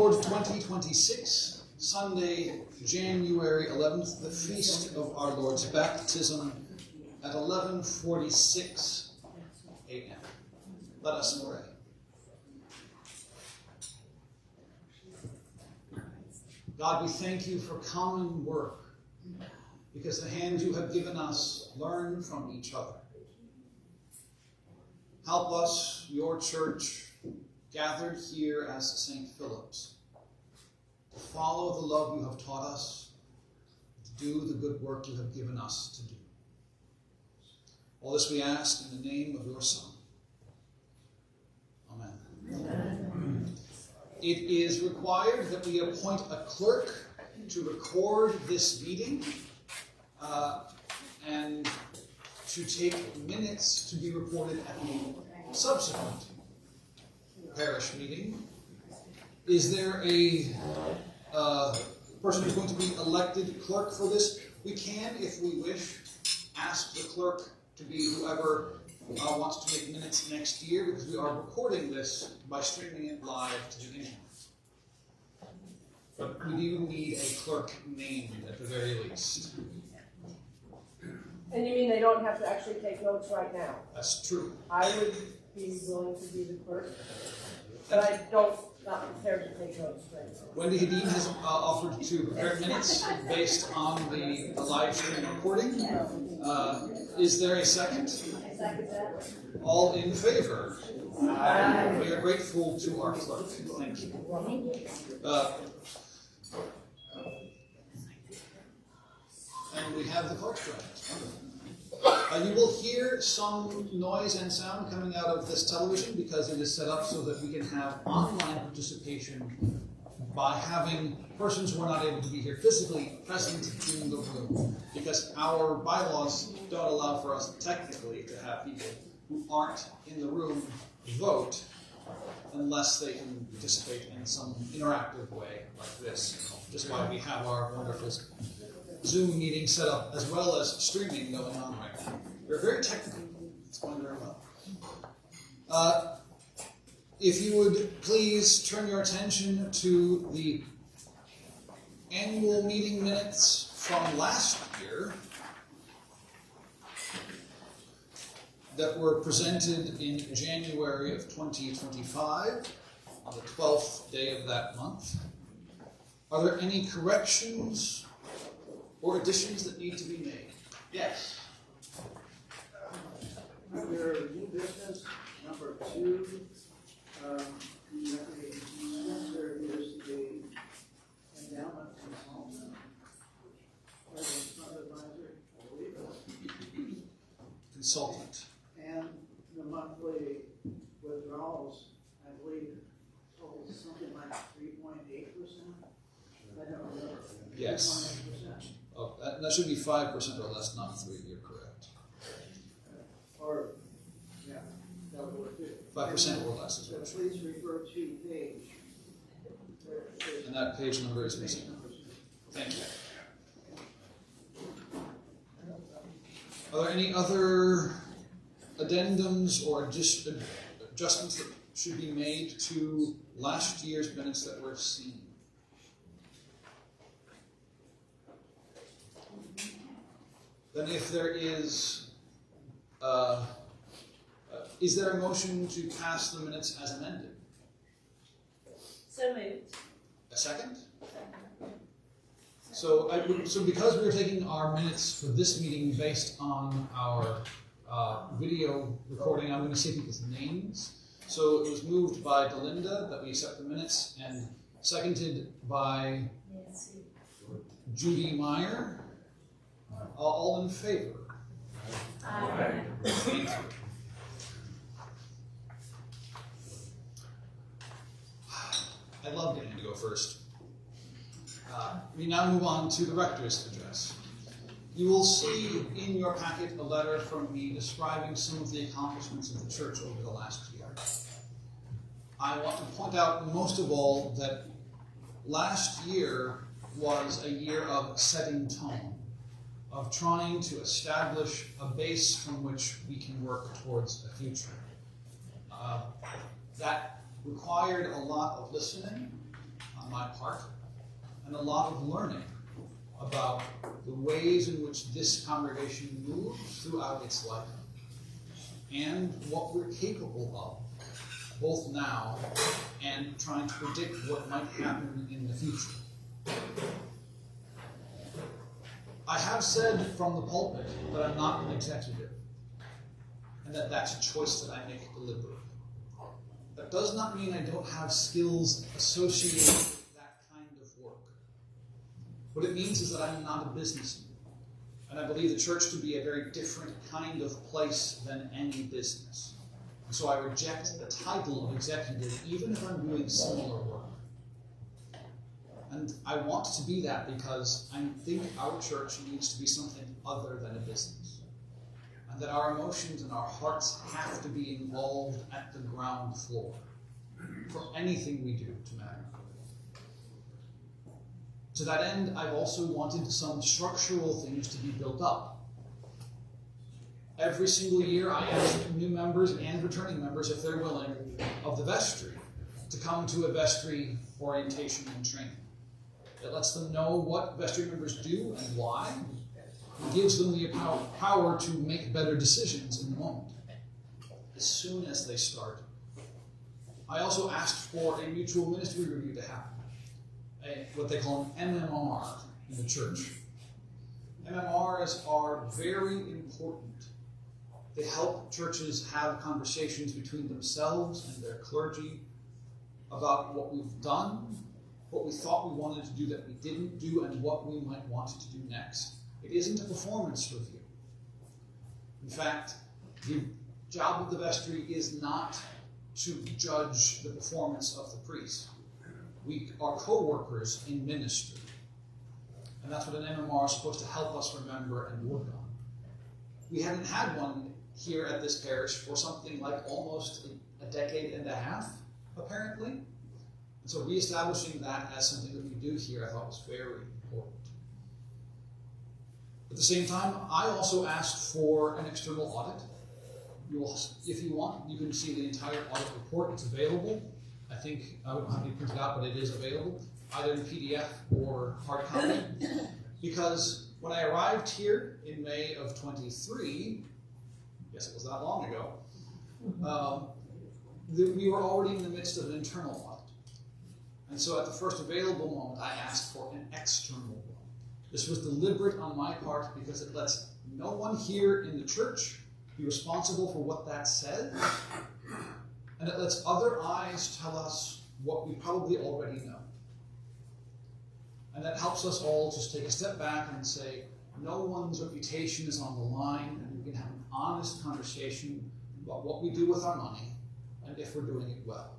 Lord 2026, Sunday, January 11th, the feast of our Lord's baptism at 11:46 a.m. Let us pray. God, we thank you for common work, because the hands you have given us learn from each other. Help us, your church, gathered here as St. Philip's, to follow the love you have taught us, to do the good work you have given us to do. All this we ask in the name of your Son. Amen. Amen. It is required that we appoint a clerk to record this meeting and to take minutes to be reported at the subsequent parish meeting. Is there a person who's going to be elected clerk for this? We can, if we wish, ask the clerk to be whoever wants to make minutes next year, because we are recording this by streaming it live to the internet. But we do need a clerk named at the very least. And you mean they don't have to actually take notes right now? That's true. I would be willing to be the clerk, but I don't, not prepared to take notes right now. Wendy Hedin has offered to prepare minutes based on the live stream recording. Is there a second? I second that. All in favor? Aye. We are grateful to our clerk. Thank you. And we have the clerk's draft. You will hear some noise and sound coming out of this television because it is set up so that we can have online participation by having persons who are not able to be here physically present in the room, because our bylaws don't allow for us technically to have people who aren't in the room vote unless they can participate in some interactive way like this, which is why we have our wonderful Zoom meeting set up as well as streaming going on right now. We're very technical. It's going very well. If you would please turn your attention to the annual meeting minutes from last year that were presented in January of 2025 on the 12th day of that month. Are there any corrections or additions that need to be made? Yes. Under new business, number 2, there is the endowment consultant, or the fund advisor, I believe it. Consultant. And the monthly withdrawals, I believe, totals something like 3.8%. I don't remember. Yes. 3.8%. Oh, that should be 5% or less, not 3. You're correct. Or, yeah, that would work too. 5% or less is what it should be. Please refer to page. And that page number is missing. Thank you. Are there any other addendums or adjustments that should be made to last year's minutes that were seen? Then if there is there a motion to pass the minutes as amended? So moved. A second? So because we're taking our minutes for this meeting based on our video recording, I'm going to say people's names. So it was moved by Delinda that we accept the minutes, and seconded by Judy Meyer. All in favor? Aye. Thank you. I love getting to go first. We now move on to the rector's address. You will see in your packet a letter from me describing some of the accomplishments of the church over the last year. I want to point out most of all that last year was a year of setting tone, of trying to establish a base from which we can work towards a future. That required a lot of listening, on my part, and a lot of learning about the ways in which this congregation moves throughout its life, and what we're capable of, both now and trying to predict what might happen in the future. I have said from the pulpit that I'm not an executive, and that that's a choice that I make deliberately. That does not mean I don't have skills associated with that kind of work. What it means is that I'm not a businessman, and I believe the church to be a very different kind of place than any business. And so I reject the title of executive, even if I'm doing similar work. And I want to be that because I think our church needs to be something other than a business. And that our emotions and our hearts have to be involved at the ground floor for anything we do to matter. To that end, I've also wanted some structural things to be built up. Every single year, I ask new members and returning members, if they're willing, of the vestry to come to a vestry orientation and training. It lets them know what vestry members do and why. It gives them the power to make better decisions in the moment, as soon as they start. I also asked for a mutual ministry review to happen, what they call an MMR in the church. MMRs are very important. They help churches have conversations between themselves and their clergy about what we've done, what we thought we wanted to do that we didn't do, and what we might want to do next. It isn't a performance review. In fact, the job of the vestry is not to judge the performance of the priest. We are co-workers in ministry. And that's what an MMR is supposed to help us remember and work on. We hadn't had one here at this parish for something like almost a decade and a half, apparently. And so reestablishing that as something that we do here, I thought was very important. At the same time, I also asked for an external audit. If you want, you can see the entire audit report. It's available. I think I don't have it printed out, but it is available, either in PDF or hard copy. Because when I arrived here in May of 23, yes, it was that long ago, we were already in the midst of an internal audit. And so at the first available moment, I asked for an external one. This was deliberate on my part because it lets no one here in the church be responsible for what that says, and it lets other eyes tell us what we probably already know. And that helps us all just take a step back and say, no one's reputation is on the line, and we can have an honest conversation about what we do with our money and if we're doing it well.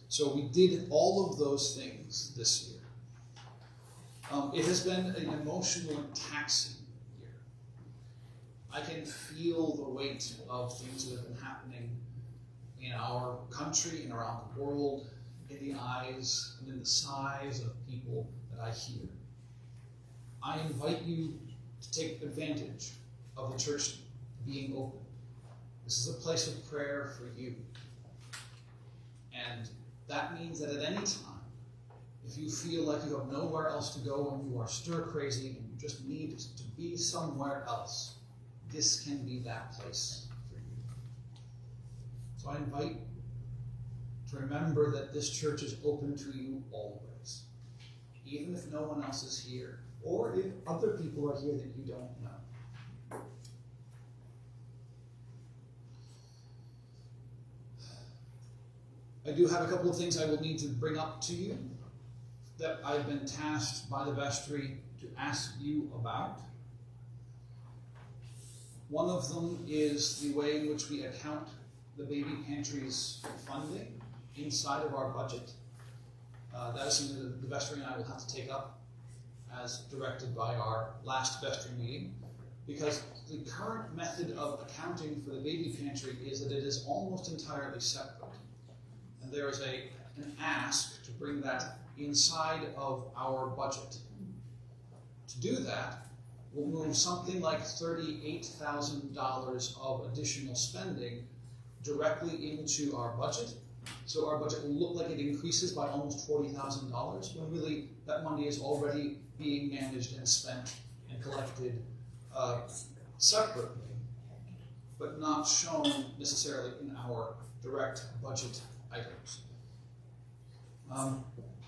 So we did all of those things this year. It has been an emotional and taxing year. I can feel the weight of things that have been happening in our country and around the world, in the eyes and in the sighs of people that I hear. I invite you to take advantage of the church being open. This is a place of prayer for you. And that means that at any time, if you feel like you have nowhere else to go and you are stir crazy and you just need to be somewhere else, this can be that place for you. So I invite you to remember that this church is open to you always, even if no one else is here, or if other people are here that you don't know. I do have a couple of things I will need to bring up to you that I've been tasked by the vestry to ask you about. One of them is the way in which we account the baby pantry's funding inside of our budget. That is something that the vestry and I will have to take up as directed by our last vestry meeting, because the current method of accounting for the baby pantry is that it is almost entirely separate. And there is an ask to bring that inside of our budget. To do that, we'll move something like $38,000 of additional spending directly into our budget So our budget will look like it increases by almost $40,000, when really that money is already being managed and spent and collected separately, but not shown necessarily in our direct budget items.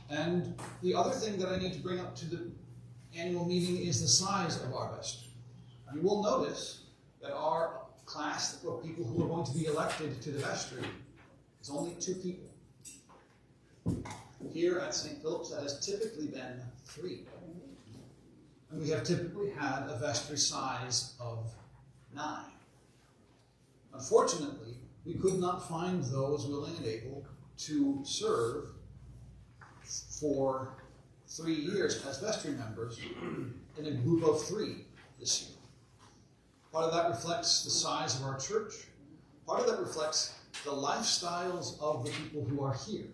And the other thing that I need to bring up to the annual meeting is the size of our vestry. You will notice that our class of people who are going to be elected to the vestry is only 2 people. Here at St. Philip's, that has typically been 3. And we have typically had a vestry size of 9. Unfortunately, we could not find those willing and able to serve for 3 years as vestry members in a group of 3 this year. Part of that reflects the size of our church. Part of that reflects the lifestyles of the people who are here,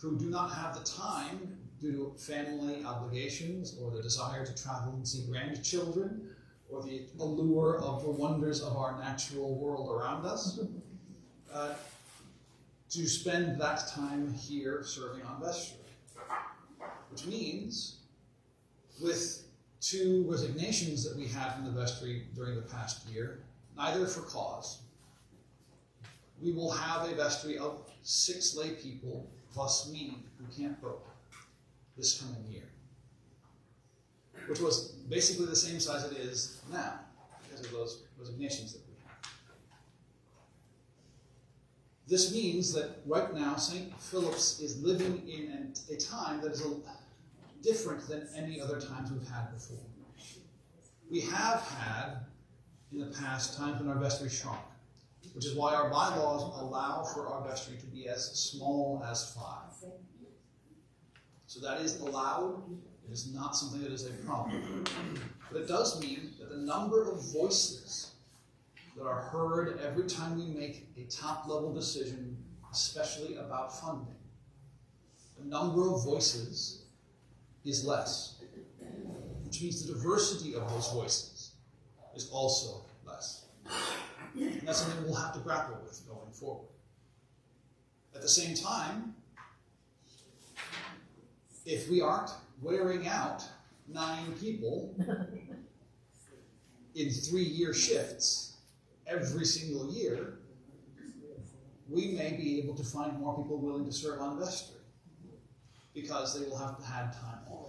who do not have the time due to family obligations or the desire to travel and see grandchildren or the allure of the wonders of our natural world around us, to spend that time here serving on vestry. Which means, with 2 resignations that we had from the vestry during the past year, neither for cause, we will have a vestry of 6 lay people plus me who can't vote this coming year, which was basically the same size it is now because of those resignations that we have. This means that right now St. Philip's is living in a time that is different than any other times we've had before. We have had in the past times when our vestry shrunk, which is why our bylaws allow for our vestry to be as small as 5. So that is allowed. It is not something that is a problem. But it does mean that the number of voices that are heard every time we make a top-level decision, especially about funding, the number of voices is less, which means the diversity of those voices is also less. And that's something we'll have to grapple with going forward. At the same time, if we aren't wearing out 9 people in 3-year shifts every single year, we may be able to find more people willing to serve on vestry because they will have had time off.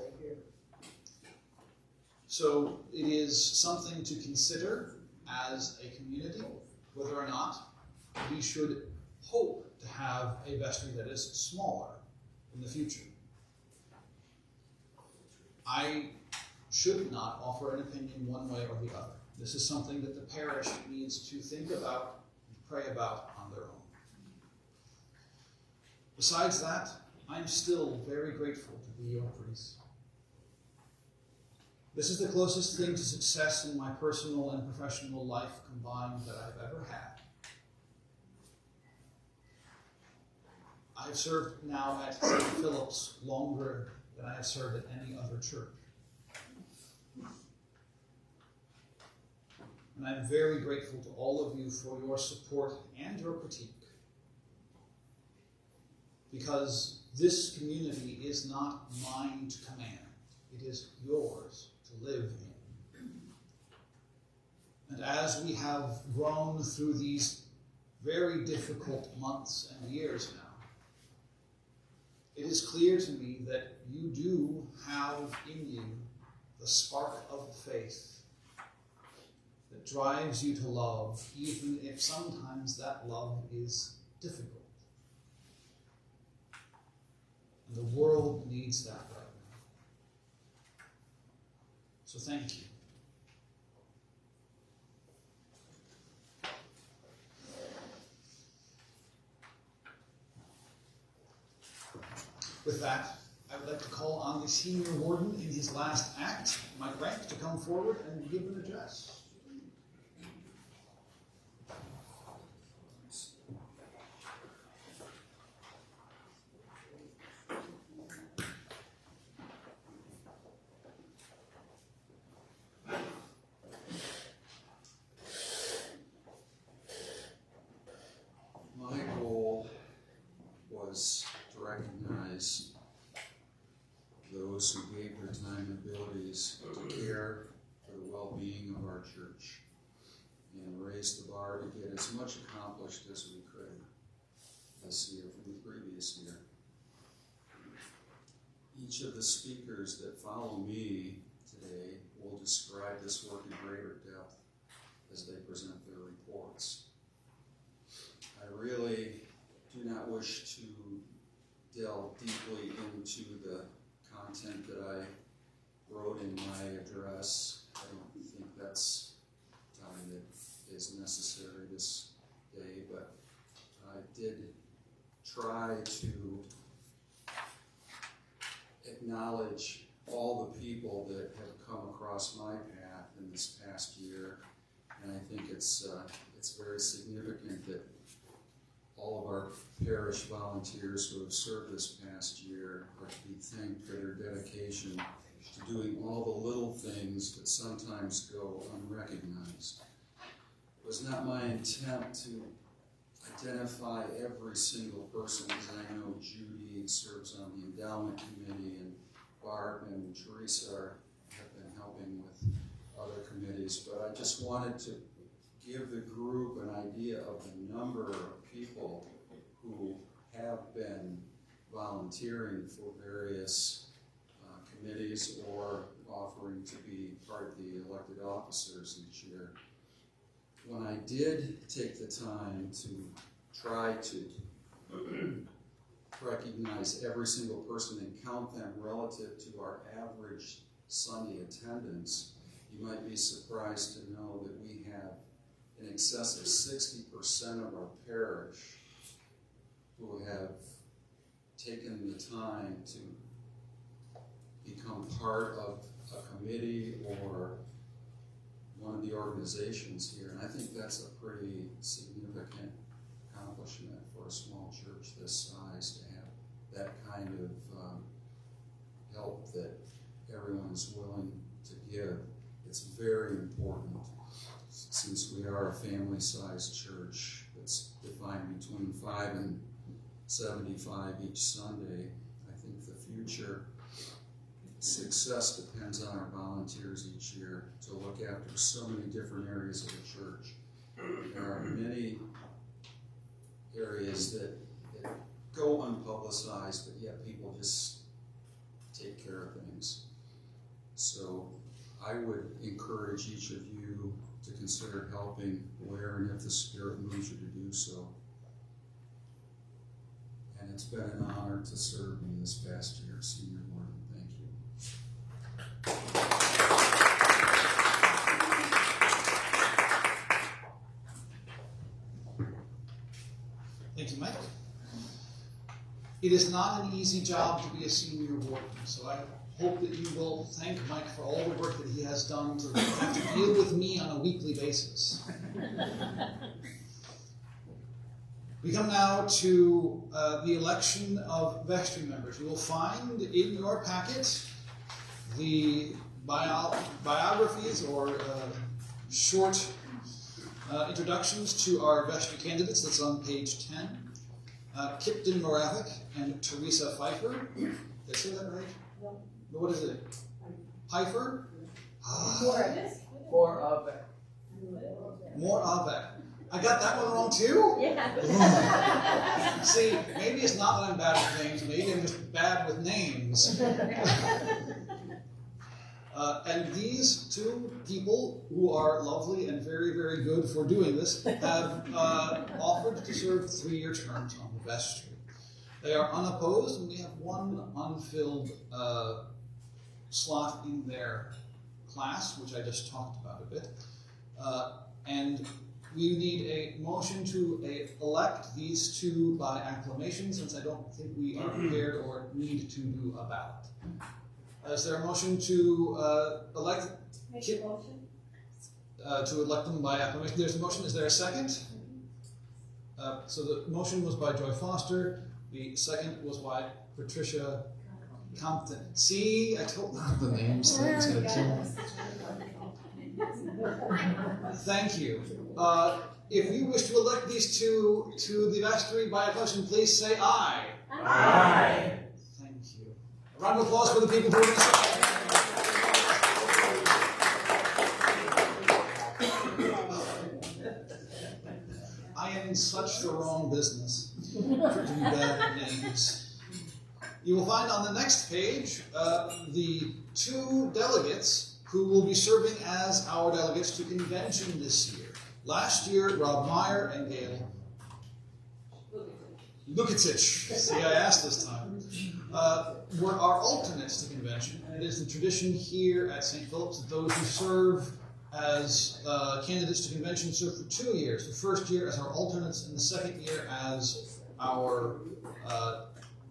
So it is something to consider as a community, whether or not we should hope to have a vestry that is smaller in the future. I should not offer an opinion one way or the other. This is something that the parish needs to think about and pray about on their own. Besides that, I'm still very grateful to be your priest. This is the closest thing to success in my personal and professional life combined that I've ever had. I've served now at St. Philip's longer than I have served at any other church. And I'm very grateful to all of you for your support and your critique. Because this community is not mine to command. It is yours to live in. And as we have grown through these very difficult months and years now, it is clear to me that you do have in you the spark of faith that drives you to love, even if sometimes that love is difficult. And the world needs that right now. So thank you. With that, I would like to call on the senior warden in his last act, Mike Rank, to come forward and give an address. My goal recognize those who gave their time and abilities to care for the well-being of our church and raise the bar to get as much accomplished as we could this year from the previous year. Each of the speakers that follow me today will describe this work in greater depth as they present their reports. I really do not wish to delve deeply into the content that I wrote in my address. I don't think that's time that is necessary this day, but I did try to acknowledge all the people that have come across my path in this past year, and I think it's very significant that all of our parish volunteers who have served this past year are to be thanked for their dedication to doing all the little things that sometimes go unrecognized. It was not my intent to identify every single person, as I know Judy serves on the endowment committee, and Barb and Teresa have been helping with other committees, but I just wanted to give the group an idea of the number of people who have been volunteering for various committees or offering to be part of the elected officers each year. When I did take the time to try to recognize every single person and count them relative to our average Sunday attendance, you might be surprised to know that we have in excess of 60% of our parish who have taken the time to become part of a committee or one of the organizations here. And I think that's a pretty significant accomplishment for a small church this size to have that kind of help that everyone is willing to give. It's very important, since we are a family-sized church that's defined between 5 and 75 each Sunday. I think the future success depends on our volunteers each year to look after so many different areas of the church. There are many areas that go unpublicized, but yet people just take care of things. So I would encourage each of you to consider helping where and if the Spirit moves you to do so. And it's been an honor to serve in this past year, Senior Warden. Thank you. Thank you, Mike. It is not an easy job to be a senior warden, so I hope that you will thank Mike for all the work that he has done to have to deal with me on a weekly basis. We come now to the election of vestry members. You will find in your packet the biographies or short introductions to our vestry candidates. That's on page 10. Kipton Moravik and Teresa Pfeiffer. Did I say that right? No. What is it? Pfeiffer? More of it. Moravik. I got that one wrong too? Yeah. See, maybe it's not that I'm bad with names, maybe I'm just bad with names. And these two people, who are lovely and very, very good for doing this, have offered to serve 3-year terms on the vestry. They are unopposed, and we have one unfilled slot in their class, which I just talked about a bit. And we need a motion to elect these two by acclamation, since I don't think we are prepared or need to do a ballot. Is there a motion to elect? Make a motion. To elect them by acclamation? There's a motion. Is there a second? So the motion was by Joy Foster. The second was by Patricia Compton. See, I told the names. Thank you. If you wish to elect these two to the vestry by acclamation, please say aye. Aye. Round of applause for the people who are going to say. I am in such the wrong business for doing bad names. You will find on the next page the 2 delegates who will be serving as our delegates to convention this year. Last year, Rob Meyer and Gail Lukicic, see I asked this time, were our alternates to convention. And it is the tradition here at St. Philip's that those who serve as candidates to convention serve for 2 years. The first year as our alternates and the second year as our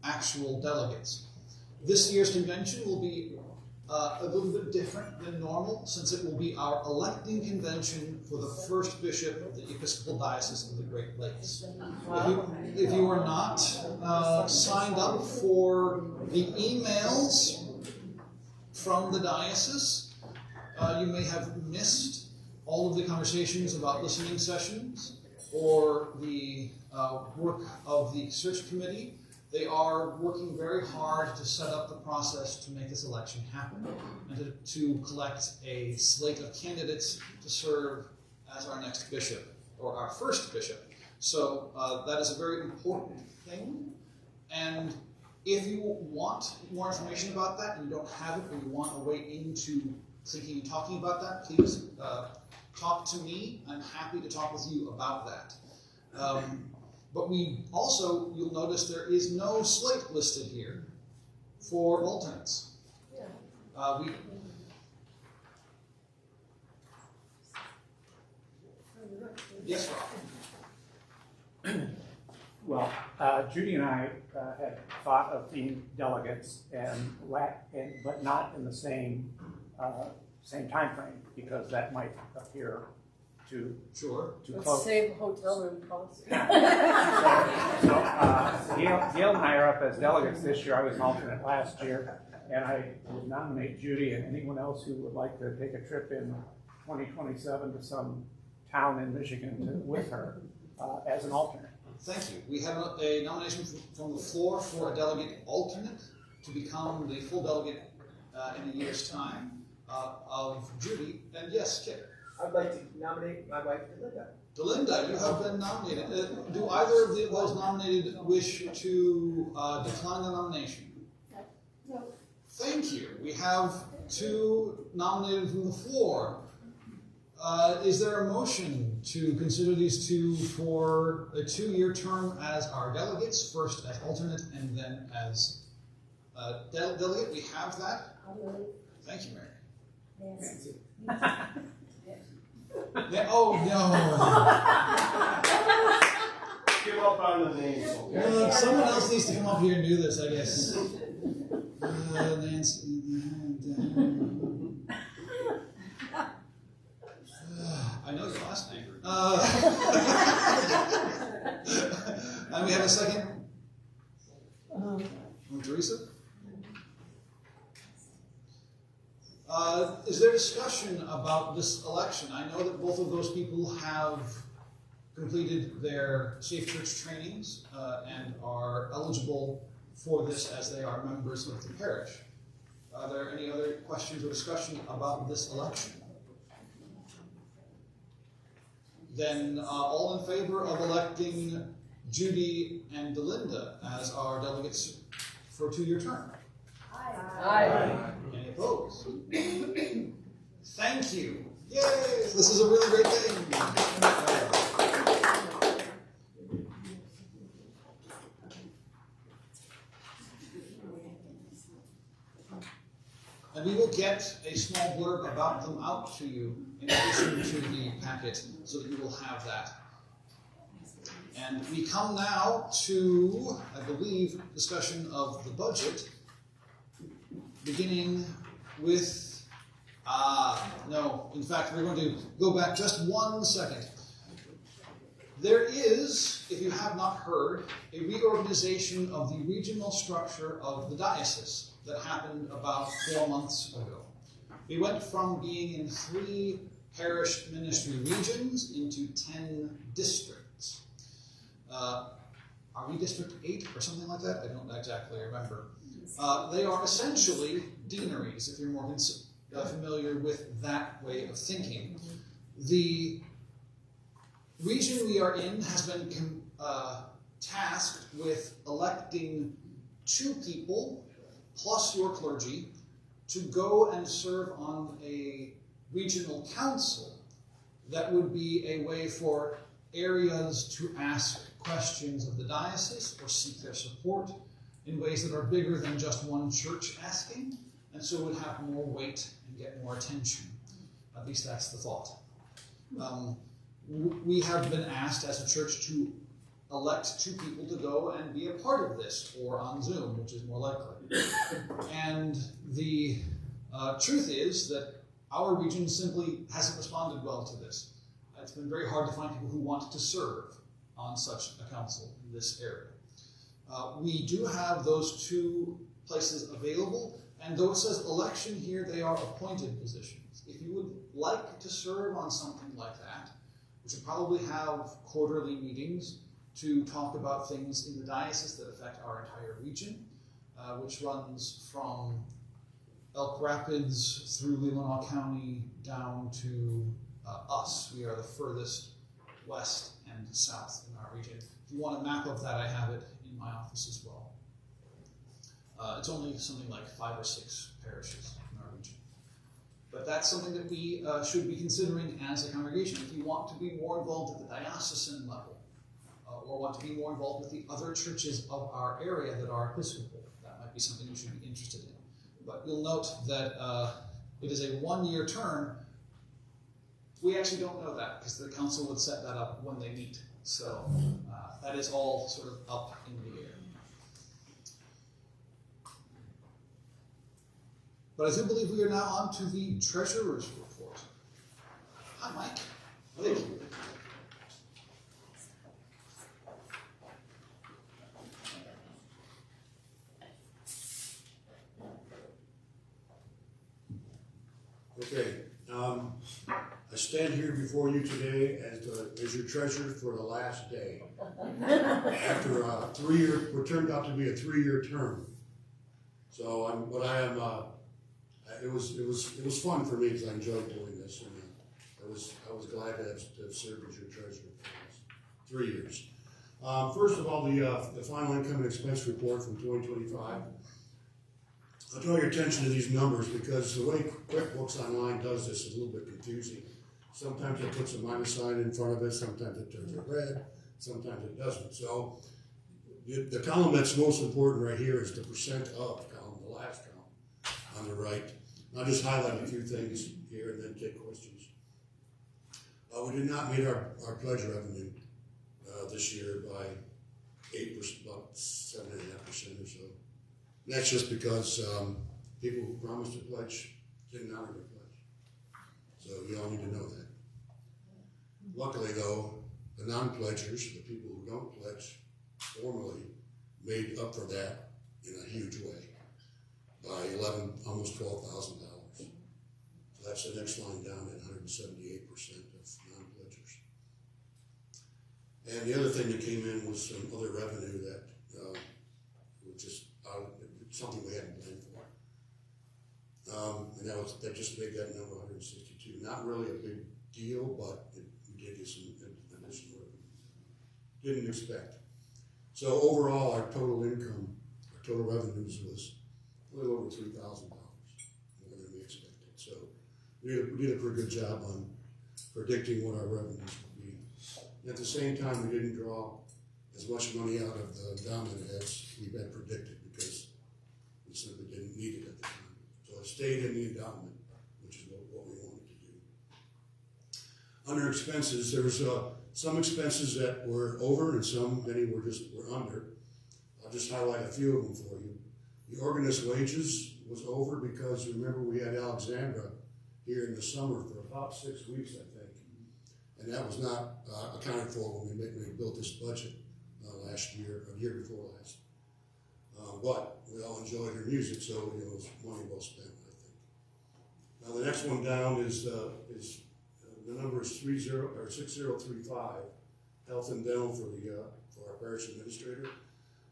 actual delegates. This year's convention will be a little bit different than normal, since it will be our electing convention for the first bishop of the Episcopal Diocese of the Great Lakes. If you are not signed up for the emails from the diocese, you may have missed all of the conversations about listening sessions or the work of the search committee. They are working very hard to set up the process to make this election happen and to collect a slate of candidates to serve as our next bishop, or our first bishop. So that is a very important thing. And if you want more information about that and you don't have it, or you want a way into thinking and talking about that, please talk to me. I'm happy to talk with you about that. But we also, you'll notice there is no slate listed here for alternates. Yes, Rob? Well, Judy and I had thought of being delegates, but not in the same time frame, because that might appear too Let's close. save hotel room costs. So Gail and I are up as delegates this year. I was an alternate last year, and I would nominate Judy and anyone else who would like to take a trip in 2027 to some town in Michigan with her as an alternate. Thank you. We have a nomination from the floor for a delegate alternate to become the full delegate in a year's time of Judy. And yes, Kit. I'd like to nominate my wife, Linda. Delinda, you have been nominated. Do either of those nominated wish to decline the nomination? No. Thank you. We have 2 nominated from the floor. Is there a motion to consider these 2 for a 2-year term as our delegates, first as alternate and then as delegate? We have that. Thank you, Mary. Nancy. Oh, Give up on the names. no. Someone else needs to come up here and do this, I guess. Nancy. I know your last name. And we have a second? From Teresa? Is there discussion about this election? I know that both of those people have completed their Safe Church trainings and are eligible for this as they are members of the parish. Are there any other questions or discussion about this election? Then all in favor of electing Judy and Delinda as our delegates for a 2-year term? Aye. Any opposed? Thank you. Yay! This is a really great thing. And we will get a small blurb about them out to you in addition to the packet, so that you will have that. And we come now to, I believe, discussion of the budget, beginning with, no, in fact, we're going to go back just 1 second. There is, if you have not heard, a reorganization of the regional structure of the diocese that happened about 4 months ago. We went from being in 3 parish ministry regions into 10 districts. are we District 8 or something like that? I don't exactly remember. They are essentially deaneries, if you're more familiar with that way of thinking. The region we are in has been tasked with electing 2 people, plus your clergy, to go and serve on a regional council that would be a way for areas to ask questions of the diocese or seek their support in ways that are bigger than just one church asking, and so would have more weight and get more attention. At least that's the thought. We have been asked as a church to elect 2 people to go and be a part of this, or on Zoom, which is more likely. And the truth is that our region simply hasn't responded well to this. It's been very hard to find people who want to serve on such a council in this area. We do have those 2 places available, and though it says election here, they are appointed positions. If you would like to serve on something like that, we should probably have quarterly meetings to talk about things in the diocese that affect our entire region, which runs from Elk Rapids through Leelanau County down to us. We are the furthest west and south in our region. If you want a map of that, I have it in my office as well. It's only something like 5 or 6 parishes in our region. But that's something that we should be considering as a congregation. If you want to be more involved at the diocesan level, or want to be more involved with the other churches of our area that are Episcopal, that might be something you should be interested in. But you'll note that it is a 1-year term. We actually don't know that because the council would set that up when they meet. So that is all sort of up in the air. But I do believe we are now on to the treasurer's report. Hi, Mike. Thank you. Okay, I stand here before you today as your treasurer for the last day. After a 3-year, what turned out to be a 3-year term. So it was fun for me because I enjoyed doing this, and I was glad to have served as your treasurer for the last 3 years. First of all, the final income and expense report from 2025. I'll draw your attention to these numbers because the way QuickBooks Online does this is a little bit confusing. Sometimes it puts a minus sign in front of it, sometimes it turns it red, sometimes it doesn't. So the column that's most important right here is the percent of column, the last column on the right. I'll just highlight a few things here and then take questions. We did not meet our pledge revenue this year by 8%, about 7.5% or so. That's just because people who promised to pledge didn't honor their pledge. So you all need to know that. Luckily though, the non-pledgers, the people who don't pledge formally, made up for that in a huge way by almost $12,000. So that's the next line down at 178% of non-pledgers. And the other thing that came in was some other revenue that was just something we hadn't planned for. And that just made that number 162. Not really a big deal, but it gave you some additional revenue. Didn't expect. So overall, our total income, our total revenues was a little over $3,000 more than we expected. So we did a pretty good job on predicting what our revenues would be. And at the same time, we didn't draw as much money out of the endowment as we had predicted because we simply didn't need it at the time. So it stayed in the endowment, which is what we wanted to do. Under expenses, there was some expenses that were over and many were under. I'll just highlight a few of them for you. The organist wages was over because remember we had Alexandra here in the summer for about 6 weeks, I think. And that was not accounted for when we built this budget last year, or year before last. But we all enjoyed her music, so it was money well spent, I think. Now the next one down is the number is 6035. health and dental for our parish administrator.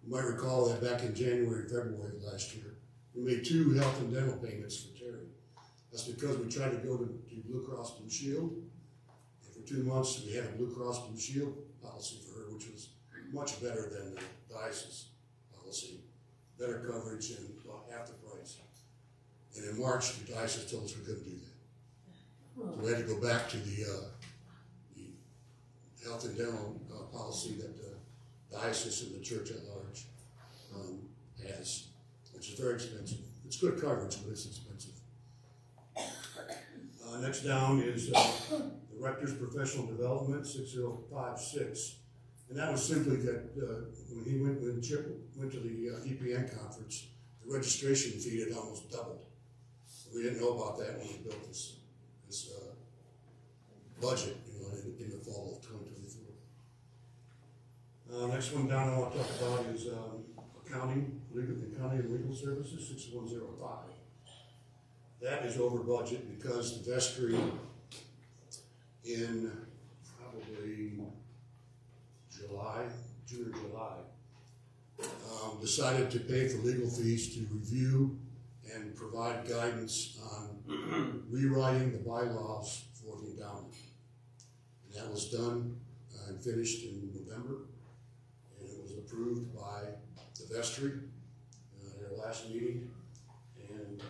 You might recall that back in January, February of last year, we made 2 health and dental payments for Terry. That's because we tried to go to Blue Cross Blue Shield. And for 2 months, we had a Blue Cross Blue Shield policy for her, which was much better than the diocese policy. Better coverage and about half the price. And in March, the diocese told us we couldn't do that. So we had to go back to the health and dental policy that the diocese and the church at large has, which is very expensive. It's good coverage, but it's expensive. Next down is the Rector's Professional Development, 6056. And that was simply that when Chip went to the EPN conference, the registration fee had almost doubled. We didn't know about that when we built this budget, in the fall of 2024. Next one down I want to talk about is accounting and legal services, 6105. That is over budget because the vestry in probably June or July, decided to pay for legal fees to review and provide guidance on rewriting the bylaws for the endowment. And that was done and finished in November, and it was approved by the vestry at our last meeting, and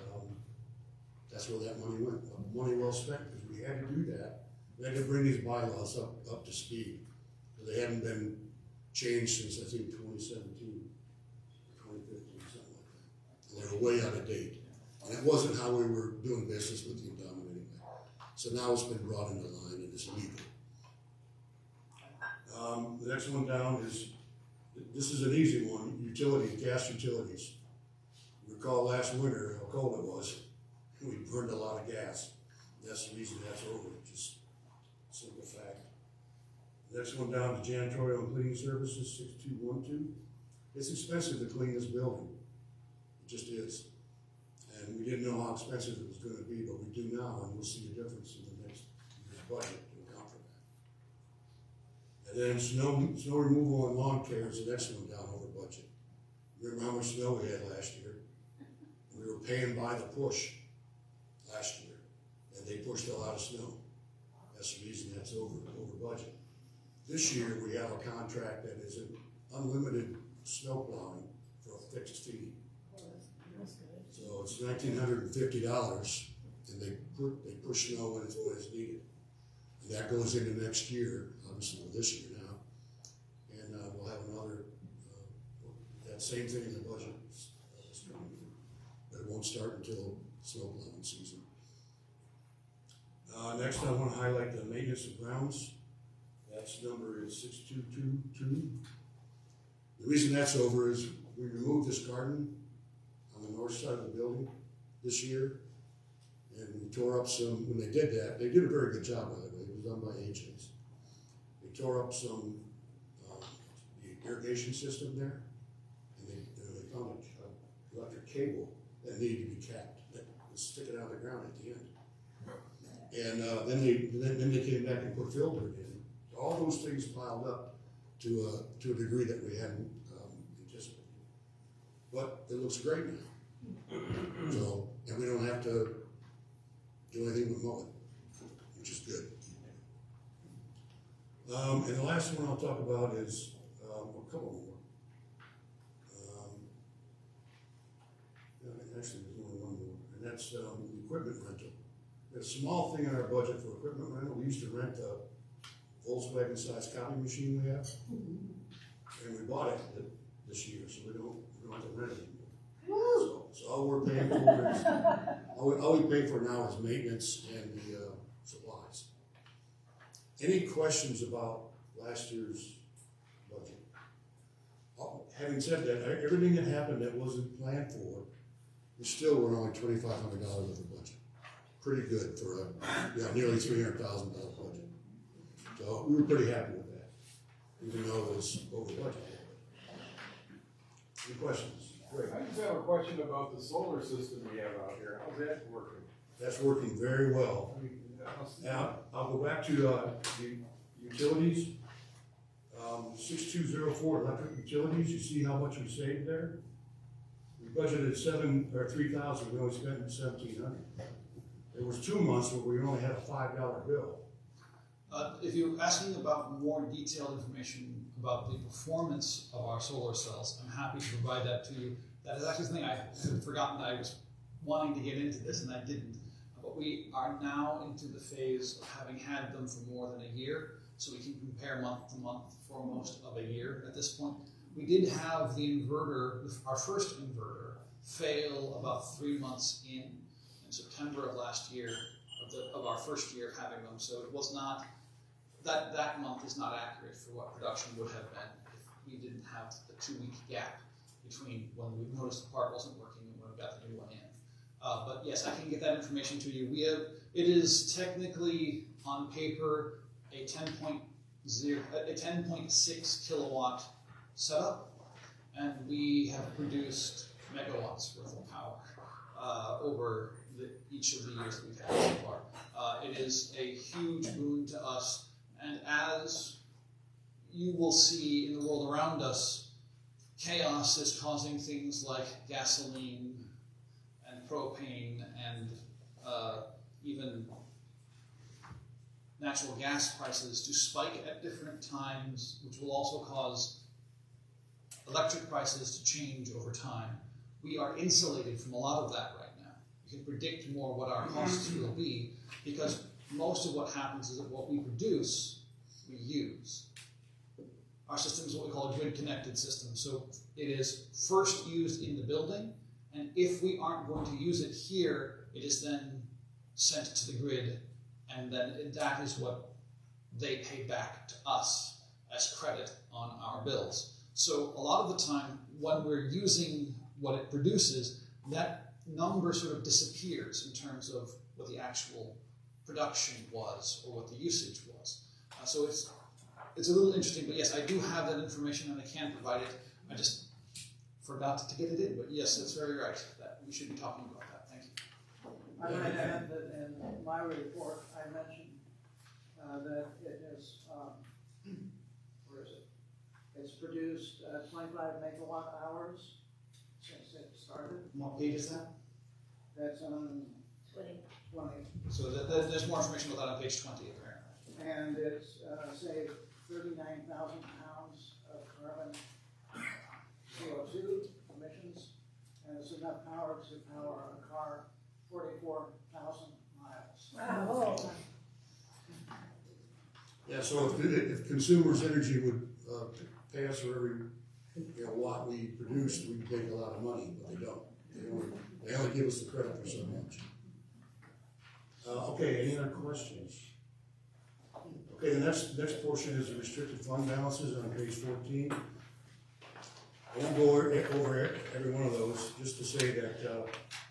that's where that money went. Money well spent, because we had to do that. We had to bring these bylaws up to speed. They hadn't been changed since, I think, 2017 or 2015, something like that. And they were way out of date. And it wasn't how we were doing business with the endowment anyway. So now it's been brought into line and it's legal. The next one down is, this is an easy one, utilities, gas utilities. You recall last winter how cold it was. We burned a lot of gas. That's the reason that's over, just simple fact. Next one down to janitorial and cleaning services, 6212. It's expensive to clean this building. It just is. And we didn't know how expensive it was going to be, but we do now, and we'll see the difference in the next year's budget to account for that. And then snow removal and lawn care is the next one down over budget. Remember how much snow we had last year? We were paying by the push last year, and they pushed a lot of snow. That's the reason that's over budget. This year, we have a contract that is an unlimited snow plowing for a fixed fee. So it's $1,950, and they push snow when it's needed. And that goes into next year, obviously for this year now. And we'll have another, that same thing in the budget is coming. But it won't start until snow plowing season. Next, I want to highlight the maintenance of grounds. That's number is 6222. The reason that's over is we removed this garden on the north side of the building this year, and we tore up some. When they did that, they did a very good job, by the way. It was done by agents. They tore up some the irrigation system there, and they found an electric cable that needed to be capped, that was sticking out of the ground at the end. And then they came back and put filter in. All those things piled up to a degree that we hadn't anticipated. But it looks great now. So, and we don't have to do anything but mow it, which is good. And the last one I'll talk about is a couple more. Actually, there's only one more, and that's equipment rental. We have a small thing in our budget for equipment rental. We used to rent a Volkswagen-sized copy machine we have, and we bought it this year, so we don't have to rent it anymore. So all we're paying for is all we pay for now is maintenance and the supplies. Any questions about last year's budget? Having said that, everything that happened that wasn't planned for, we still were only $2,500 over budget. Pretty good for a nearly $300,000 budget. So we were pretty happy with that, even though it was over budget. Any questions? Great. I just have a question about the solar system we have out here. How's that working? That's working very well. Now, I'll go back to the utilities. 6204 electric utilities, you see how much we saved there? We budgeted 3,000, we only spent 1,700. There was 2 months where we only had a $5 bill. If you're asking about more detailed information about the performance of our solar cells, I'm happy to provide that to you. That is actually something I had forgotten that I was wanting to get into this and I didn't. But we are now into the phase of having had them for more than a year, so we can compare month to month for most of a year at this point. We did have the inverter, our first inverter, fail about 3 months in September of last year, of our first year of having them. So it was not, that month is not accurate for what production would have been if we didn't have the 2-week gap between when we noticed the part wasn't working and when we got the new one in. But yes, I can get that information to you. It is technically on paper a 10.6 kilowatt setup, and we have produced megawatts worth of power over each of the years that we've had so far. It is a huge boon to us, and as you will see in the world around us, chaos is causing things like gasoline and propane and even natural gas prices to spike at different times, which will also cause electric prices to change over time. We are insulated from a lot of that right now. We can predict more what our costs will be because most of what happens is that what we produce, we use. Our system is what we call a grid-connected system. So it is first used in the building, and if we aren't going to use it here, it is then sent to the grid, and then that is what they pay back to us as credit on our bills. So a lot of the time, when we're using what it produces, that number sort of disappears in terms of what the actual production was or what the usage was. So it's a little interesting, but yes, I do have that information and I can provide it. I just forgot to get it in, but yes, that's very right. That we should be talking about that. Thank you. I might add that in my report, I mentioned that it is, where is it? It's produced 25 megawatt hours since it started. What page is that? That's on 20. 20. So there's more information about that on page 20, apparently. And it's saved 39,000 pounds of carbon CO2 emissions, and it's enough power to power a car 44,000 miles. Wow. Yeah, so if consumers' energy would pay us for every watt we produce, we'd make a lot of money, but they don't. They only give us the credit for so much. Okay, any other questions? Okay, the next portion is the restricted fund balances on page 14. I won't go over every one of those, just to say that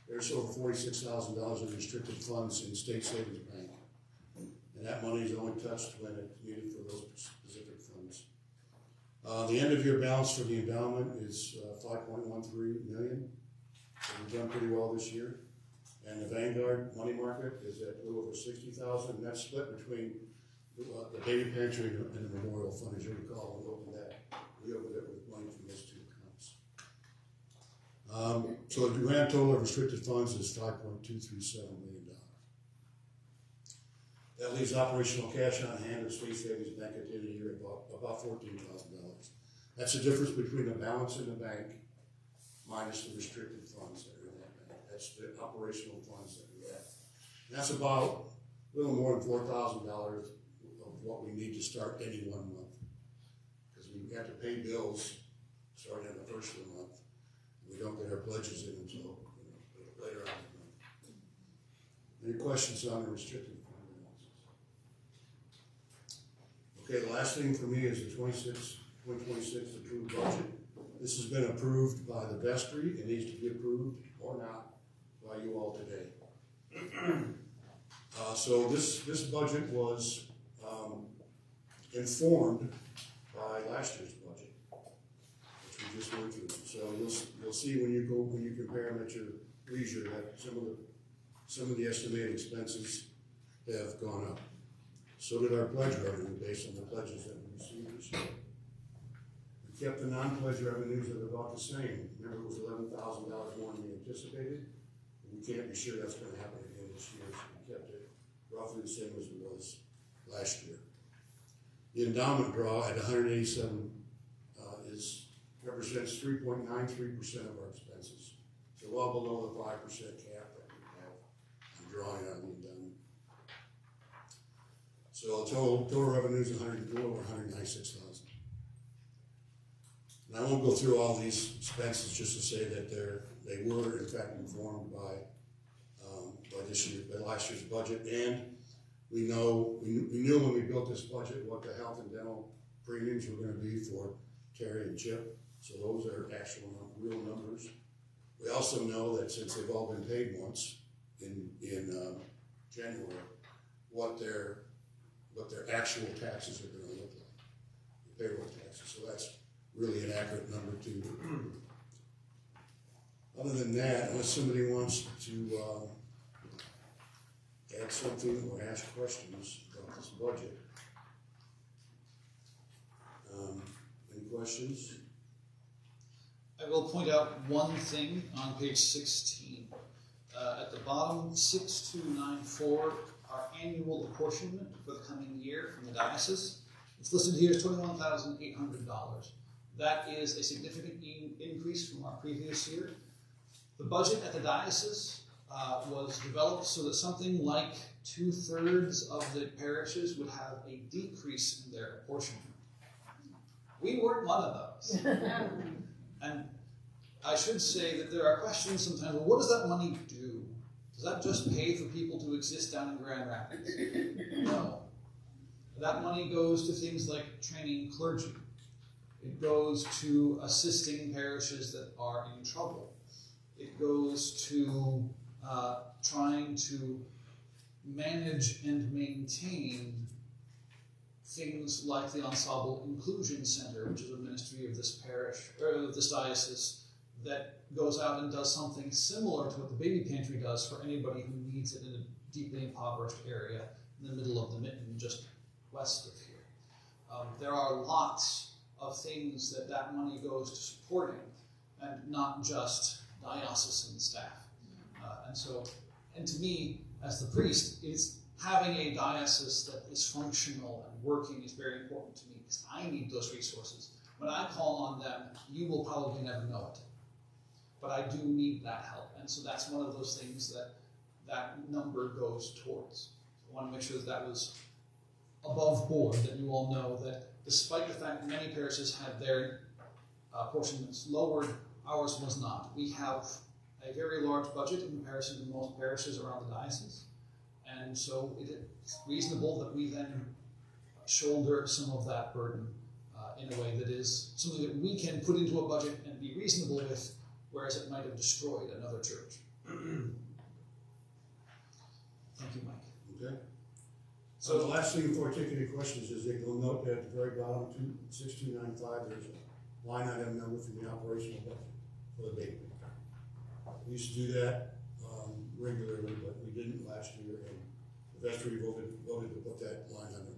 there's over $46,000 in restricted funds in State Savings Bank. And that money is only touched when it's needed for those specific funds. The end of year balance for the endowment is $5.13 million. So we've done pretty well this year. And the Vanguard money market is at a little over $60,000, and that's split between the baby pantry and the memorial fund. As you recall, we opened it with money from those two accounts. So the grand total of restricted funds is $5.237 million. That leaves operational cash on hand at State Savings Bank at the end of the year about $14,000. That's the difference between the balance in the bank minus the restricted funds that are in that bank. That's the operational funds that we have. And that's about a little more than $4,000 of what we need to start any 1 month. Because we have to pay bills starting in the first of the month. We don't get our pledges in until later on in the month. Any questions on the restricted fund balances? Okay, the last thing for me is the 2026 approved budget. This has been approved by the vestry. It needs to be approved or not by you all today. So this budget was informed by last year's budget, which we just went through. So you'll see when you compare them at your leisure that some of the estimated expenses have gone up. So did our pledge revenue based on the pledges that we received this year. kept the non-pledge revenues at about the same. Remember, it was $11,000 more than we anticipated. We can't be sure that's gonna happen again this year, so we kept it roughly the same as it was last year. The endowment draw at 187 represents 3.93% of our expenses. So well below the 5% cap that we have on drawing on the endowment. So total revenue is over 196,000. And I won't go through all these expenses, just to say that they were in fact informed by last year's budget, and we knew when we built this budget what the health and dental premiums were going to be for Terry and Chip. So those are actual real numbers. We also know that since they've all been paid once in January, what their actual taxes are going to look like, the payroll taxes. So that's really an accurate number too. Other than that, unless somebody wants to add something or ask questions about this budget. Any questions? I will point out one thing on page 16. At the bottom, 6294, our annual apportionment for the coming year from the diocese. It's listed here as $21,800. That is a significant increase from our previous year. The budget at the diocese was developed so that something like 2/3 of the parishes would have a decrease in their apportionment. We weren't one of those. And I should say that there are questions sometimes, well, what does that money do? Does that just pay for people to exist down in Grand Rapids? No. That money goes to things like training clergy. It goes to assisting parishes that are in trouble. It goes to trying to manage and maintain things like the Ensemble Inclusion Center, which is a ministry of this parish, or of this diocese, that goes out and does something similar to what the baby pantry does for anybody who needs it in a deeply impoverished area in the middle of the mitten, just west of here. There are lots of things that money goes to supporting, and not just diocesan staff. And to me, as the priest, it's having a diocese that is functional and working is very important to me, because I need those resources. When I call on them, you will probably never know it. But I do need that help. And so that's one of those things that number goes towards. So I want to make sure that was above board, that you all know that despite the fact that many parishes had their apportionments lowered, ours was not. We have a very large budget in comparison to most parishes around the diocese. And so it's reasonable that we then shoulder some of that burden in a way that is something that we can put into a budget and be reasonable with, whereas it might have destroyed another church. Thank you, Mike. Okay. So the last thing before I take any questions is that you'll note that at the very bottom, 6295, there's a line item number from the operational budget for the baby. We used to do that regularly, but we didn't last year, and the vestry voted to put that line number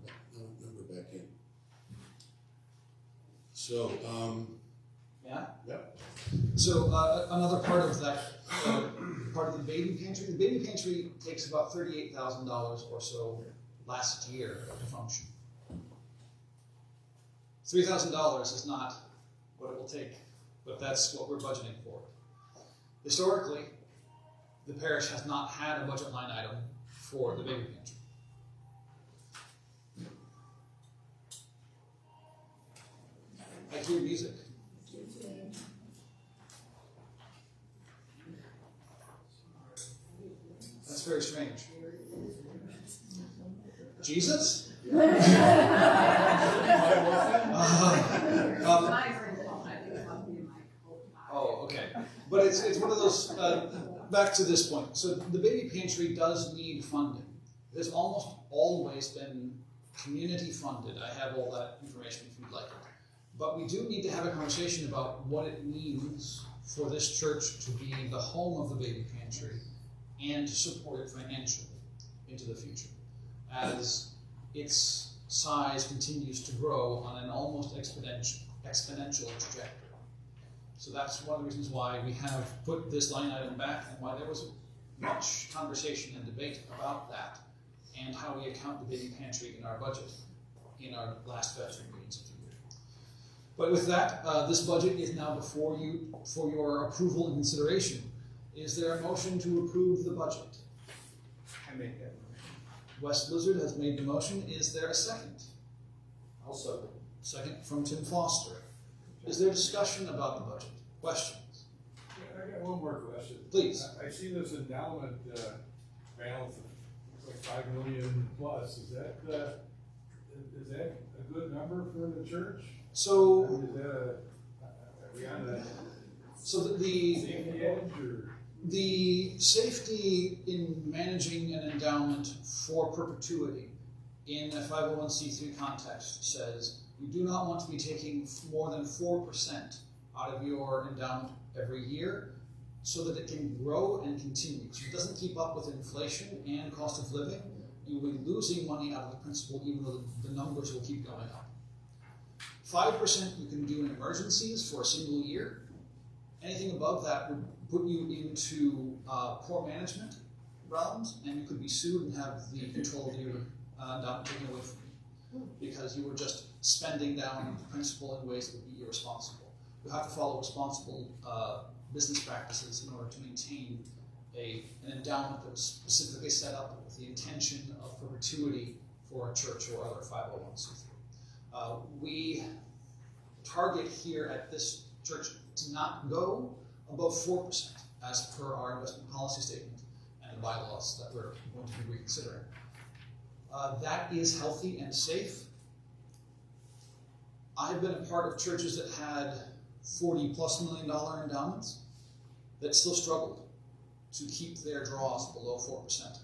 back in. So, Yeah? Yep. So another part of that, part of the baby pantry takes about $38,000 or so last year to function. $3,000 is not what it will take, but that's what we're budgeting for. Historically, the parish has not had a budget line item for the baby pantry. I hear music. That's very strange. Jesus? Oh, okay. But it's one of those, back to this point. So the baby pantry does need funding. It has almost always been community funded. I have all that information if you'd like it. But we do need to have a conversation about what it means for this church to be the home of the baby pantry and to support it financially into the future, as its size continues to grow on an almost exponential exponential trajectory. So that's one of the reasons why we have put this line item back and why there was much conversation and debate about that and how we account the baby pantry in our budget in our last budget meetings of the year. But with that, this budget is now before you for your approval and consideration. Is there a motion to approve the budget? I make that motion. Wes Lizard has made the motion. Is there a second? Also. Second from Tim Foster. Is there discussion about the budget? Questions? Yeah, I got one more question. Please. I see this endowment balance of looks like $5 million plus. Is that a good number for the church? So, Is that are we on the so the safety edge or? the safety in managing an endowment for perpetuity in a 501c3 context says you do not want to be taking more than 4% out of your endowment every year so that it can grow and continue. So it doesn't keep up with inflation and cost of living. You will be losing money out of the principal even though the numbers will keep going up. 5% you can do in emergencies for a single year. Anything above that would put you into poor management realms, and you could be sued and have the control of your endowment taken away from you because you were just spending down the principal in ways that would be irresponsible. You have to follow responsible business practices in order to maintain an endowment that was specifically set up with the intention of perpetuity for a church or other 501c3. We target here at this church to not go above 4% as per our investment policy statement and the bylaws that we're going to be reconsidering. That is healthy and safe. I've been a part of churches that had $40+ million endowments that still struggled to keep their draws below 4%.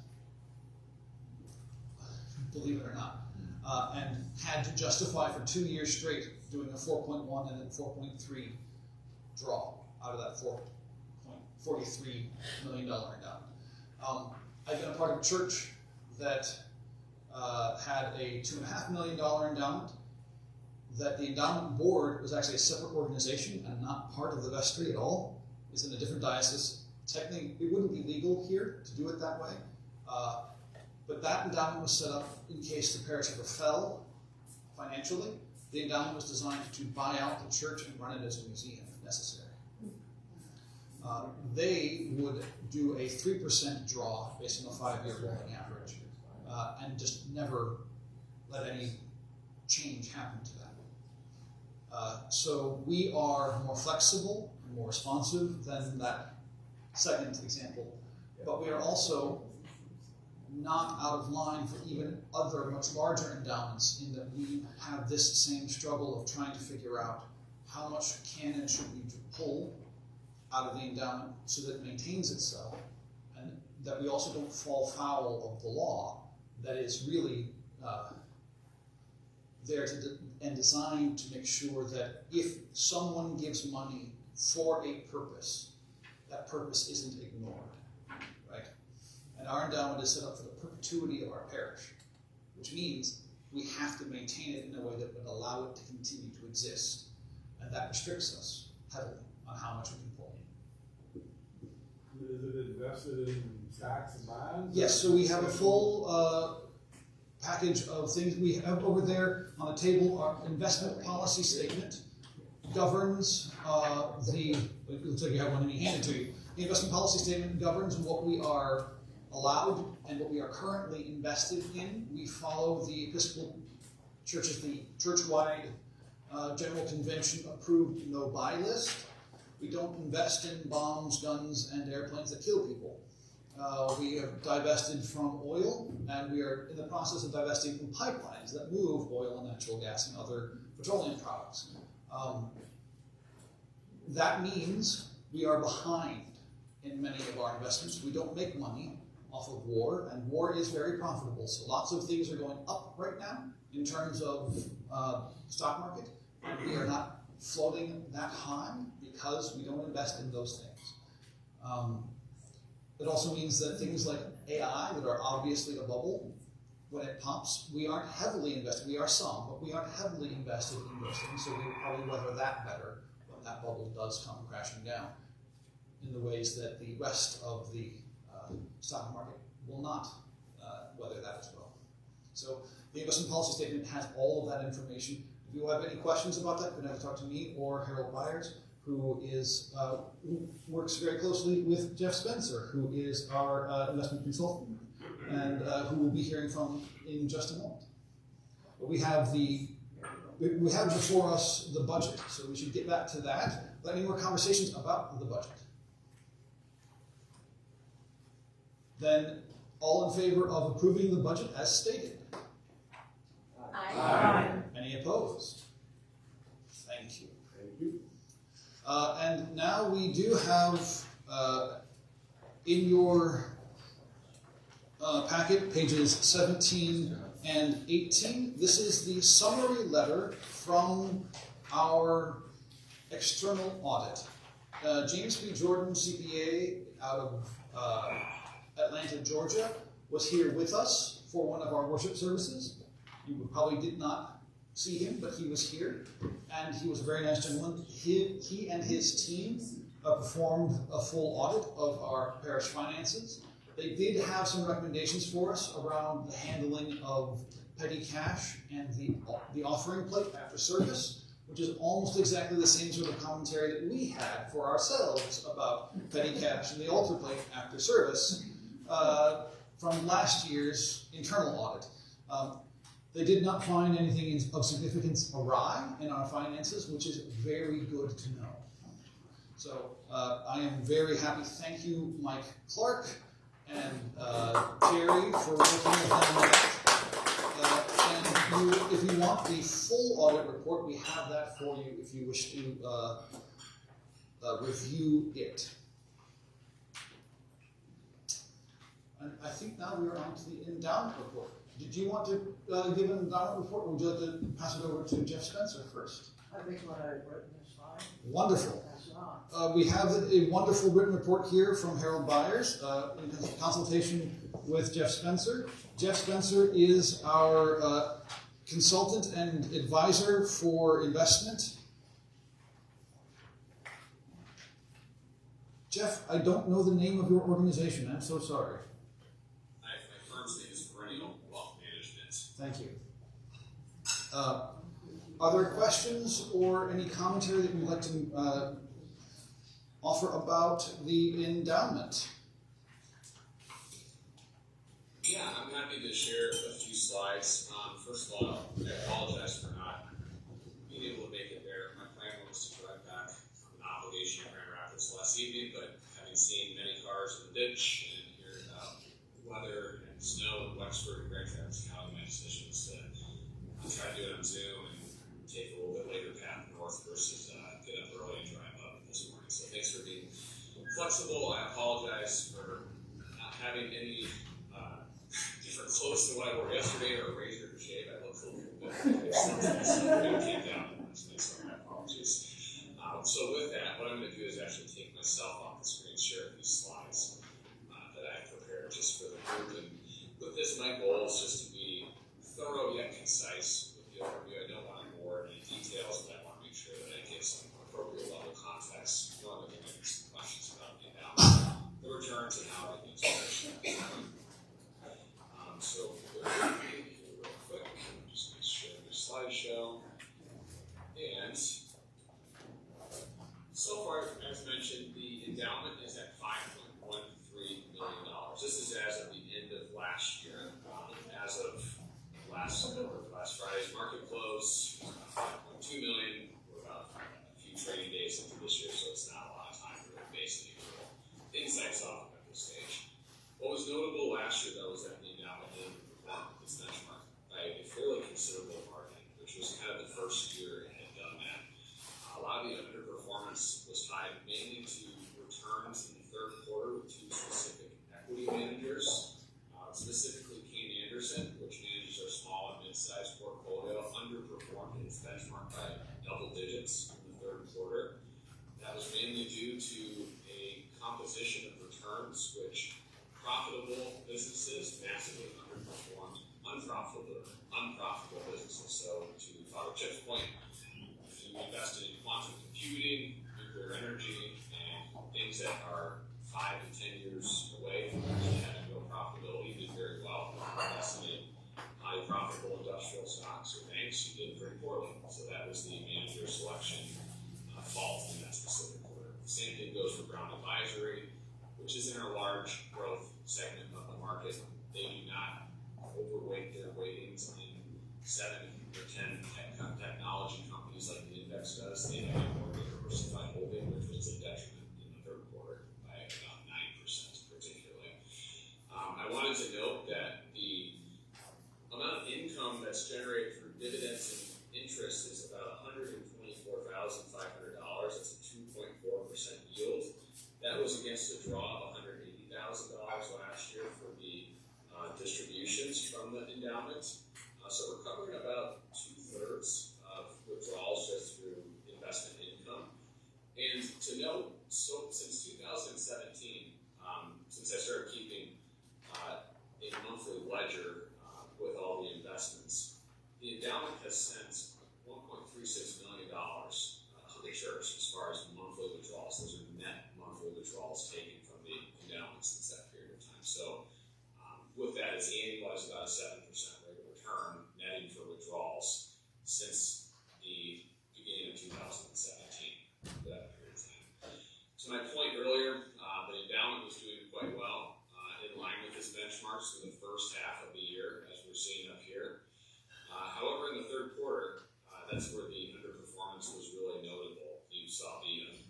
Believe it or not. And had to justify for 2 years straight doing a 4.1 and then 4.3 draw out of that $43 million endowment. I've been a part of a church that had a $2.5 million endowment, that the endowment board was actually a separate organization and not part of the vestry at all, is in a different diocese. Technically, it wouldn't be legal here to do it that way, but that endowment was set up in case the parish ever fell financially. The endowment was designed to buy out the church and run it as a museum if necessary. They would do a 3% draw based on a 5-year rolling average and just never let any change happen to that. So we are more flexible, more responsive than that second example, but we are also not out of line for even other much larger endowments in that we have this same struggle of trying to figure out how much can and should we pull out of the endowment so that it maintains itself, and that we also don't fall foul of the law that is really there and designed to make sure that if someone gives money for a purpose, that purpose isn't ignored, right? And our endowment is set up for the perpetuity of our parish, which means we have to maintain it in a way that would allow it to continue to exist, and that restricts us heavily on how much we can pull. Is it invested in stocks and bonds? Yes, so we have a full package of things. We have over there on the table our investment policy statement governs it looks like you have one and he handed to you. The investment policy statement governs what we are allowed and what we are currently invested in. We follow the Episcopal Church's the church-wide General Convention approved no-buy list. We don't invest in bombs, guns, and airplanes that kill people. We have divested from oil, and we are in the process of divesting from pipelines that move oil and natural gas and other petroleum products. That means we are behind in many of our investments. We don't make money off of war, and war is very profitable. So lots of things are going up right now in terms of stock market, and we are not floating that high because we don't invest in those things. It also means that things like AI that are obviously a bubble, when it pops. We aren't heavily invested. We are some, but we aren't heavily invested in those things, so we will probably weather that better when that bubble does come crashing down in the ways that the rest of the stock market will not weather that as well. So the investment policy statement has all of that information. If you have any questions about that, you can either talk to me or Harold Byers, who works very closely with Jeff Spencer, who is our investment consultant, and who we'll be hearing from in just a moment. But we have before us the budget, so we should get back to that. Any more conversations about the budget? Then, all in favor of approving the budget as stated? Aye. Any opposed? Thank you. And now we do have in your packet pages 17 and 18. This is the summary letter from our external audit. James B. Jordan, CPA, out of Atlanta, Georgia, was here with us for one of our worship services. You probably did not see him, but he was here, and he was a very nice gentleman. He and his team performed a full audit of our parish finances. They did have some recommendations for us around the handling of petty cash and the offering plate after service, which is almost exactly the same sort of commentary that we had for ourselves about petty cash and the altar plate after service from last year's internal audit. They did not find anything of significance awry in our finances, which is very good to know. So I am very happy. Thank you, Mike Clark and Terry, for working with them on that. And if you want the full audit report, we have that for you if you wish to review it. And I think now we are on to the endowment report. Did you want to give an endowment report, or would you like to pass it over to Jeff Spencer first? I think what I've written is fine. Wonderful. Pass it on. We have a wonderful written report here from Harold Byers in consultation with Jeff Spencer. Jeff Spencer is our consultant and advisor for investment. Jeff, I don't know the name of your organization. I'm so sorry. My firm's name is Perennial Wealth Management. Thank you. Are there questions or any commentary that you'd like to offer about the endowment? Yeah, I'm happy to share a few slides. First of all, I apologize for not being able to make it there. My plan was to drive back from an obligation in Grand Rapids last evening, but having seen many cars in the ditch and hearing about weather and snow in Wexford and Grand Rapids County, my decision was to try to do it on Zoom and take a little bit later path north versus get up early and drive up this morning. So thanks for being flexible. I apologize for not having any different clothes than what I wore yesterday or a razor to shave. I look a little bit came down. So my apologies. So with that, what I'm going to do is actually take myself off the screen, share a few slides that I prepared just for the group. And with this, my goal is just to be thorough yet concise with the overview. I don't want to bore any details, but I want to make sure that I give some appropriate level context. One of the questions about the endowment, the returns, and how everything's working. So real quick, I'm just going to share the slideshow. And so far, as mentioned, the endowment is at $5.13 million. This is as of the end of last year. As of last Friday's market close, $5.2 million. We're about a few trading days into this year, so it's not a lot of time to really base any real insights off at this stage. its benchmarks for the first half of the year, as we're seeing up here. However, in the third quarter, that's where the underperformance was really notable. You saw the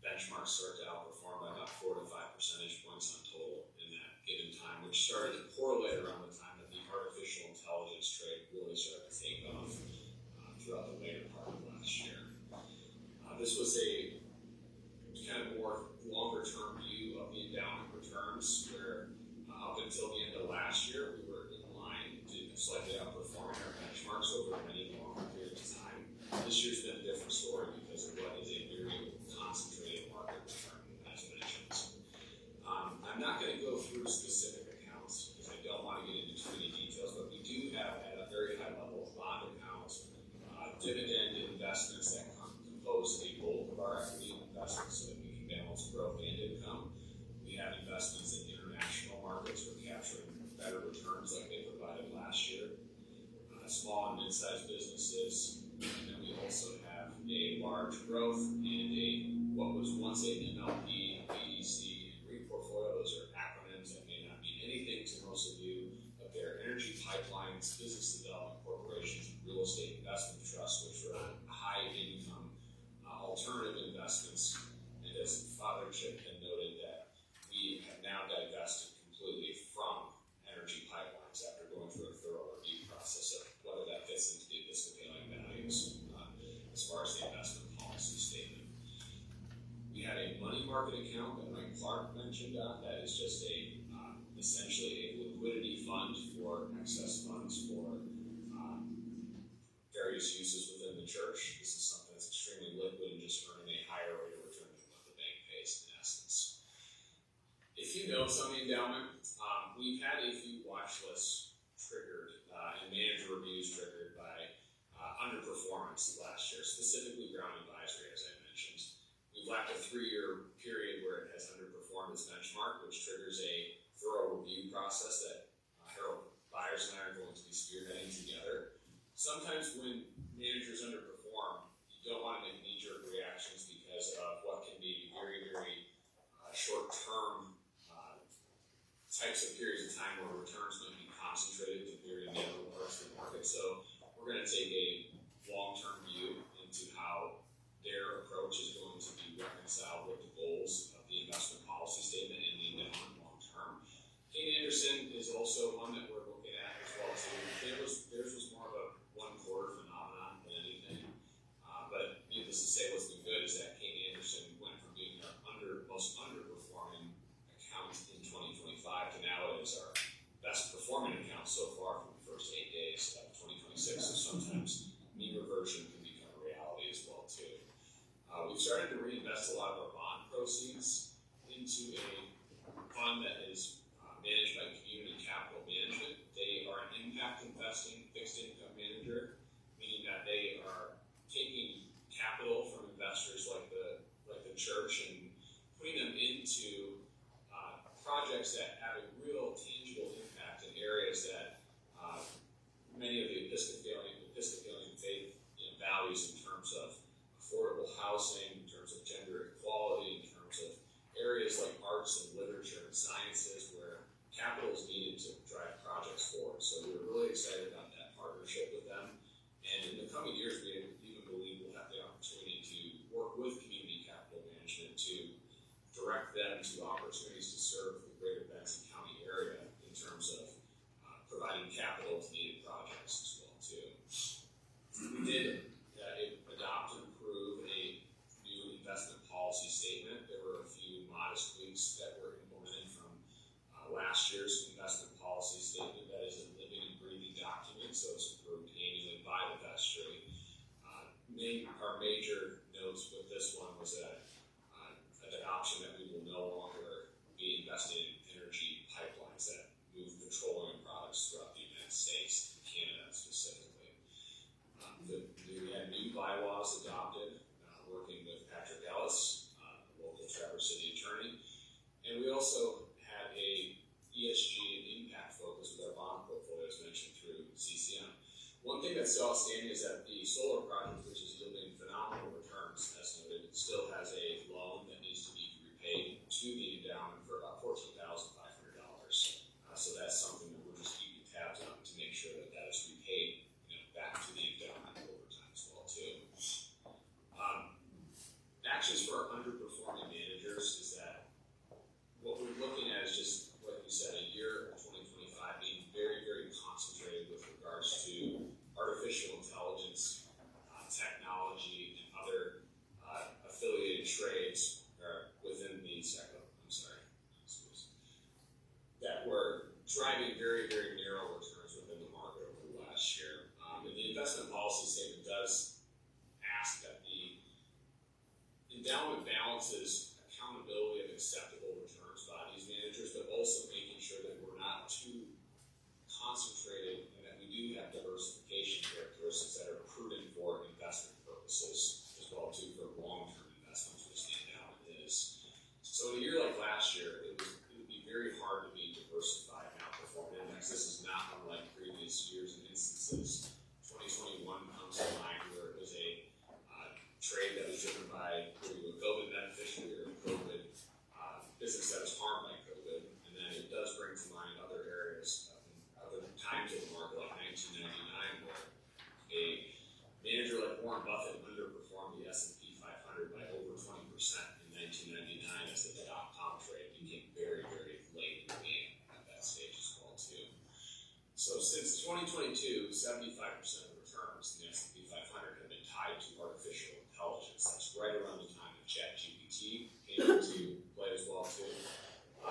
benchmark start to outperform by about 4 to 5 percentage points on total in that given time, which started to correlate around the time that the artificial intelligence trade really started to take off throughout the later part of last year. This was a kind of more longer-term view of the endowment returns, where up until the end of last year, we were in line to slightly outperforming our benchmarks over many longer periods of time. This year's been a different story because of what is a very concentrated market return, as mentioned. I'm not going to go through specific accounts because I don't want to get into too many details, but we do have at a very high level bond accounts, dividend investments that compose a bulk of our equity investments so that we can balance growth and income. We have investments in international markets. We're capturing better returns like they provided last year. Small and mid-sized businesses. And then we also have a large growth and what was once a MLP, BDC, and REIT portfolio. Those are acronyms that may not mean anything to most of you, but they're energy pipelines, business development corporations, and real estate investment trusts, which are high income alternative investments. And as Father Chip had noted, that we have now divested completely from energy pipelines after going through a thorough review process of whether that fits into the Episcopalian values as far as the investment policy statement. We had a money market account that Mike Clark mentioned that is just essentially a liquidity fund for excess funds for various uses within the church. This is something that's extremely liquid and just earning a higher rate of return than what the bank pays in essence. If you know some of the endowment, we've had a few watch lists triggered and manager reviews triggered by underperformance last year, specifically Brown Advisory, as I mentioned. We've lacked a 3-year period where it has underperformed its benchmark, which triggers a thorough review process that Harold Byers and I are going to be spearheading together. Sometimes when managers underperform, you don't want to make knee-jerk reactions because of what can be very, very short-term types of periods of time where returns might be concentrated to very narrow parts of the market. So we're going to take a long-term view into how their approach is going to be reconciled with the goals of the investment policy statement and the endowment long-term. Kane Anderson is also one that we're looking at as well too. Theirs was more of a one-quarter phenomenon than anything. But needless to say, what's been good is that Kane Anderson went from being our most underperforming account in 2025 to now it is our best performing account so far from the first 8 days of 2026. So sometimes mean reversion can become a reality as well too. We've started to reinvest a lot of our bond proceeds into a fund that is managed by Community Capital Management. They are an impact investing fixed income manager, meaning that they are taking capital from investors like the church and putting them into projects that have a real tangible impact in areas that many of the Episcopalian faith values in terms of affordable housing, in terms of gender equality, in terms of areas like arts and literature and sciences where capital is needed to drive projects forward. So we're really excited about that partnership with them. And in the coming years, we even believe we'll have the opportunity to work with Community Capital Management to direct them to opportunities to serve the greater Benson County area in terms of providing capital to needed projects as well too. We did adopt and approve a new investment policy statement. There were a few modest tweaks that were implemented from last year's investment policy statement. That is a living and breathing document, so it's approved annually by the vestry. Our major notes with this one was that an option that we will no longer be invested in energy pipelines that move petroleum products throughout the United States, Canada specifically. We had new bylaws adopted, working with Patrick Ellis, the local Traverse City attorney, and we also had a ESG and impact focus with our bond portfolio, as mentioned through CCM. One thing that's so outstanding is that the solar project, which is yielding phenomenal returns, as noted, still has a loan that needs to be repaid to the endowment for about $14,500. driving very, very narrow returns within the market over the last year. And the investment policy statement does ask that the endowment balances accountability of acceptable returns by these managers, but also making sure that we're not too concentrated and that we do have diversification characteristics that are prudent for investment purposes as well too for long-term investments, which the endowment is. So in a year like last year, it would be very hard to be diversified and outperform index. This is not unlike previous years and instances. 2021 comes to mind where it was a trade that was driven by whether you were a COVID beneficiary or a COVID business that was harmed by COVID, and then it does bring to mind other areas, other times in the market like 1999 where a manager like Warren Buffett underperformed the S&P 500 by over 20% in 1999 as the dot-com trade became very, very late in the game at that stage as well too. So since 2022, 75% of the returns in the S&P 500 have been tied to artificial intelligence. That's right around the time that ChatGPT came into play as well too.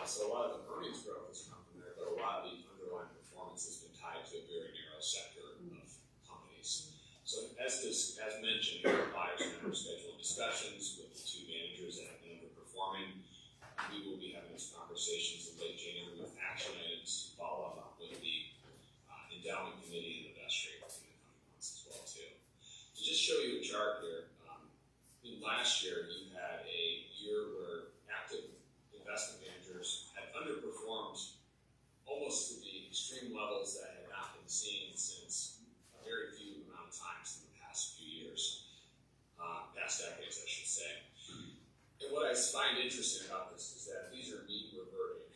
So a lot of the earnings growth has come from there, but a lot of the underlying performance has been tied to a very narrow sector of companies. So as mentioned, our buyers and members scheduled discussions with the two managers that have been underperforming. We will be having these conversations in late January with action items to follow up with the endowment committee and the best rate in the coming months as well too. To just show you a chart here, last year you had a year where active investment managers had underperformed almost to the extreme levels that had not been seen since a very few amount of times in the past few years, past decades I should say. And what I find interesting about this is that these are mean reverting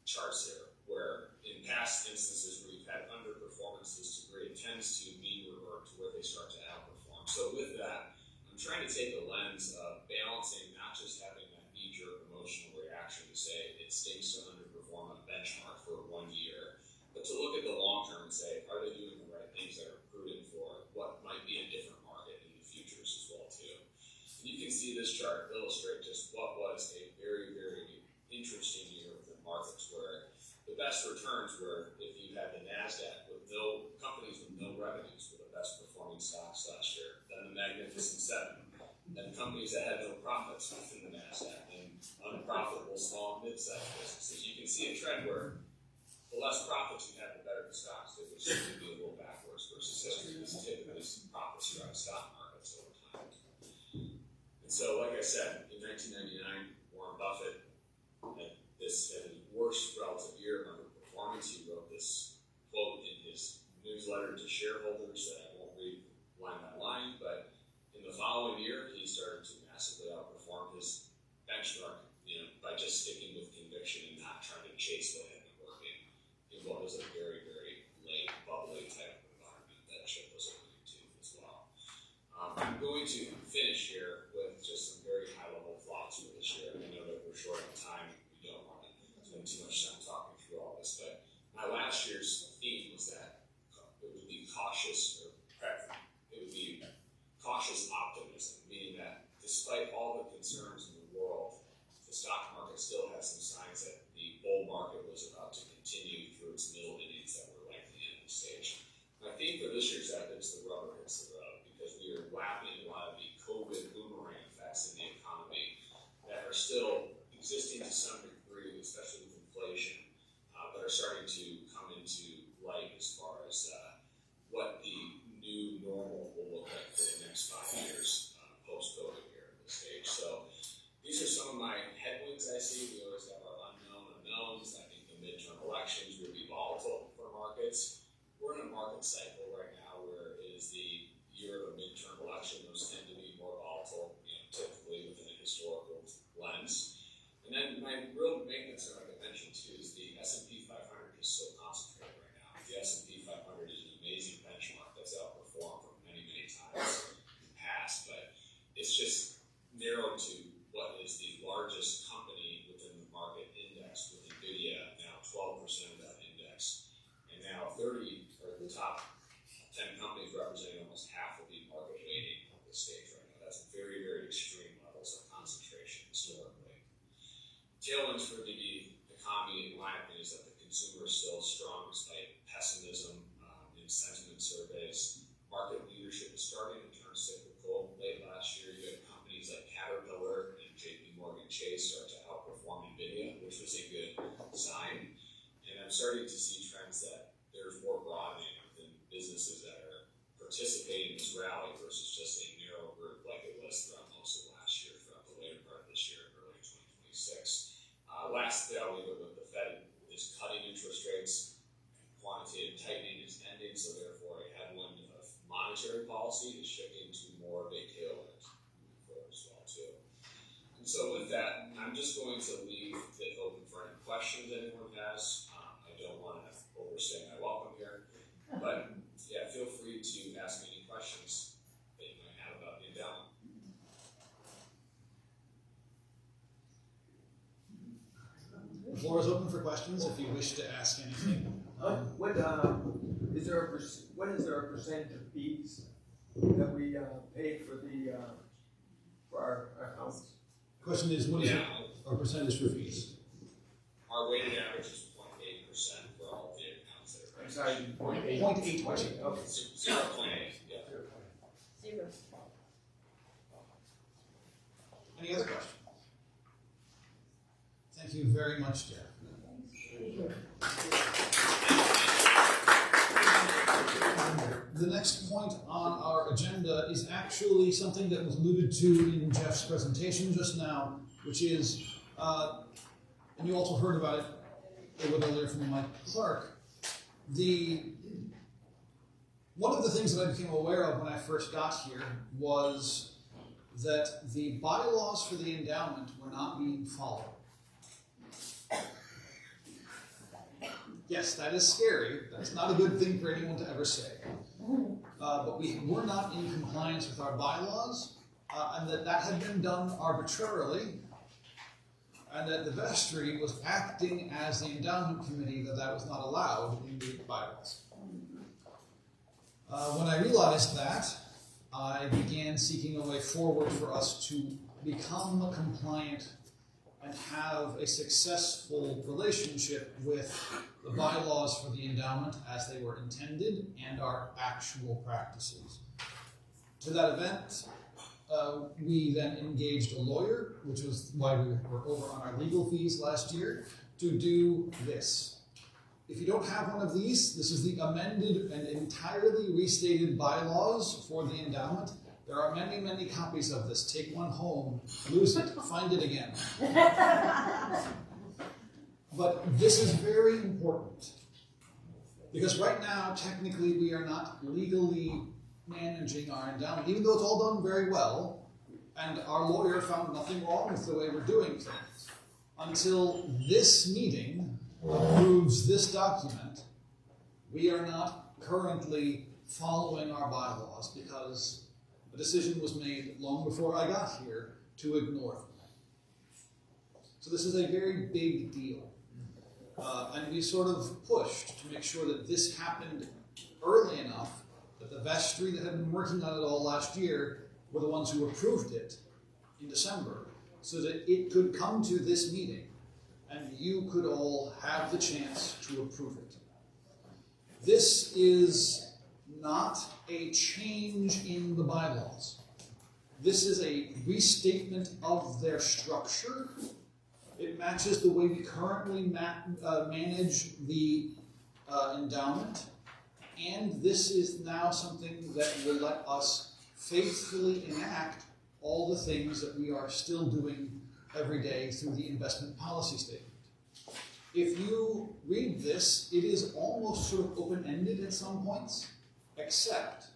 charts here, where in past instances where you've had underperformance to this degree, it tends to mean revert to where they start to outperform. So with that, I'm trying to take a lens of balancing not just having that knee-jerk emotional reaction to say it stinks to underperform a benchmark for 1 year, but to look at the long term and say, are they doing the right things that are prudent for what might be a different market in the futures as well too. And you can see this chart illustrate just what was a very, very interesting year within markets where the best returns were if you had the NASDAQ with no companies with no revenues were the best performing stocks last year, then the Magnificent Seven, then companies that had no profits within the NASDAQ, and unprofitable small and mid-sized businesses. You can see a trend where the less profits you had, the better the stocks did, which seems to be a little backwards versus history. This typically profits drive stock markets over time. And so, like I said, in 1999, Warren Buffett had his worst relative year of underperformance. He wrote this quote in his newsletter to shareholders that I won't read line by line, but in the following year, he started to massively outperform his benchmark, by just sticking with conviction and not trying to chase what had been working in what was a very, very late, bubbly type of environment that Chip was alluding to as well. I'm going to finish here with just some very high-level thoughts for this year. I know that we're short on time. We don't want to spend too much time talking through all this, but my last year's theme was that it would be cautious optimism, meaning that despite all the concerns in the world, the stock market still has some signs that the bull market was about to continue through its middle innings that were likely in the stage. My theme for this year's that is the rubber hits the road, because we are lapping a lot of the COVID boomerang effects in the economy that are still existing to some degree, especially with inflation, but are starting to come into light as far as what the new normal will look like for the next 5 years post-COVID here at this stage. So these are some of my headwinds I see. We always have consumer is still strong despite pessimism in sentiment surveys. Market leadership is starting to turn cyclical. Late last year, you had companies like Caterpillar and JP Morgan Chase start to outperform NVIDIA, which was a good sign. And I'm starting to see trends that there's more broadening within businesses that are participating in this rally versus just a narrow group like it was throughout most of last year, throughout the later part of this year and early 2026. Lastly, I'll leave it with the Fed is cutting interest rates. Quantitative tightening is ending, so therefore a headwind of monetary policy is shifting to more of a tailwind moving forward as well too. And so with that, I'm just going to leave it open for any questions anyone has. I don't want to overstay my welcome here, but yeah, feel free to ask any questions that you might have about the endowment. The floor is open for questions if you wish to ask anything. What is there a percentage of fees that we pay for our accounts? The question is, what is our percentage for fees? Our weighted average is 0.8% for all the accounts that are I'm sorry, 0.8. 0.8%. Okay. 0.8, yeah. 0. Any other questions? Thank you very much, Jeff. The next point on our agenda is actually something that was alluded to in Jeff's presentation just now, which is, and you also heard about it a little earlier from my clerk, one of the things that I became aware of when I first got here was that the bylaws for the endowment were not being followed. Yes, that is scary. That's not a good thing for anyone to ever say. But we were not in compliance with our bylaws, and that had been done arbitrarily, and that the vestry was acting as the endowment committee, that was not allowed in the bylaws. When I realized that, I began seeking a way forward for us to become compliant and have a successful relationship with the bylaws for the endowment as they were intended and our actual practices. To that event, we then engaged a lawyer, which was why we were over on our legal fees last year, to do this. If you don't have one of these, this is the amended and entirely restated bylaws for the endowment. There are many, many copies of this. Take one home, lose it, find it again. But this is very important. Because right now, technically, we are not legally managing our endowment, even though it's all done very well, and our lawyer found nothing wrong with the way we're doing things. Until this meeting approves this document, we are not currently following our bylaws because a decision was made long before I got here to ignore them. So this is a very big deal. And we sort of pushed to make sure that this happened early enough that the vestry that had been working on it all last year were the ones who approved it in December, so that it could come to this meeting and you could all have the chance to approve it. This is not a change in the bylaws. This is a restatement of their structure. It matches the way we currently manage the endowment, and this is now something that will let us faithfully enact all the things that we are still doing every day through the investment policy statement. If you read this, it is almost sort of open-ended at some points, except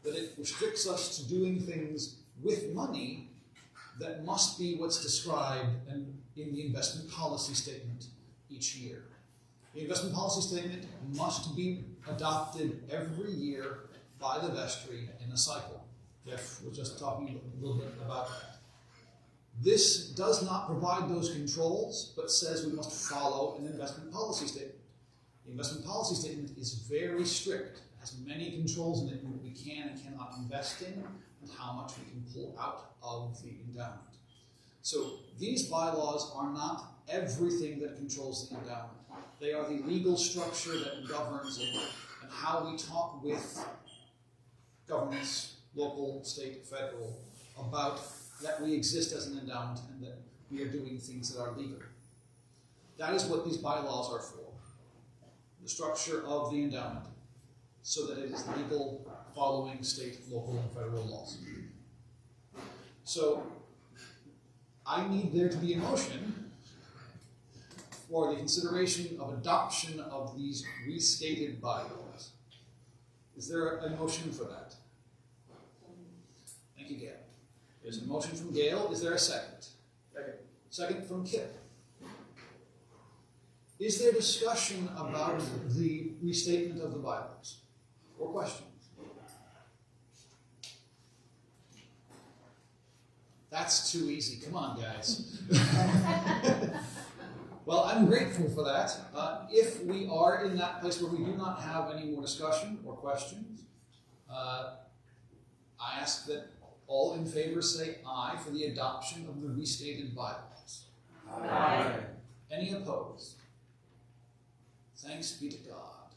that it restricts us to doing things with money that must be what's described in the investment policy statement each year. The investment policy statement must be adopted every year by the vestry in a cycle. Jeff was just talking a little bit about that. This does not provide those controls, but says we must follow an investment policy statement. The investment policy statement is very strict. It has many controls in it what we can and cannot invest in, and how much we can pull out of the endowment. So these bylaws are not everything that controls the endowment. They are the legal structure that governs it and how we talk with governments, local, state, federal, about that we exist as an endowment and that we are doing things that are legal. That is what these bylaws are for. The structure of the endowment, so that it is legal following state, local, and federal laws. So, I need there to be a motion for the consideration of adoption of these restated bylaws. Is there a motion for that? Thank you, Gail. There's a motion from Gail. Is there a second? Second. Second from Kip. Is there discussion about the restatement of the bylaws? Or questions? That's too easy. Come on, guys. Well, I'm grateful for that. If we are in that place where we do not have any more discussion or questions, I ask that all in favor say aye for the adoption of the restated bylaws. Aye. Any opposed? Thanks be to God.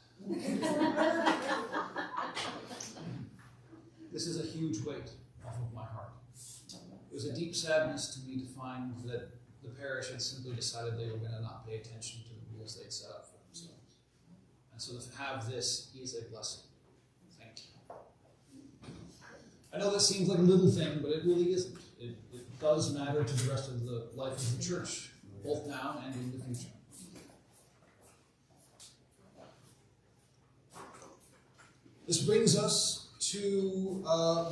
This is a huge weight off of my heart. It was a deep sadness to me to find that the parish had simply decided they were going to not pay attention to the rules they'd set up for themselves. And so to have this is a blessing. Thank you. I know that seems like a little thing, but it really isn't. It does matter to the rest of the life of the church, both now and in the future. This brings us to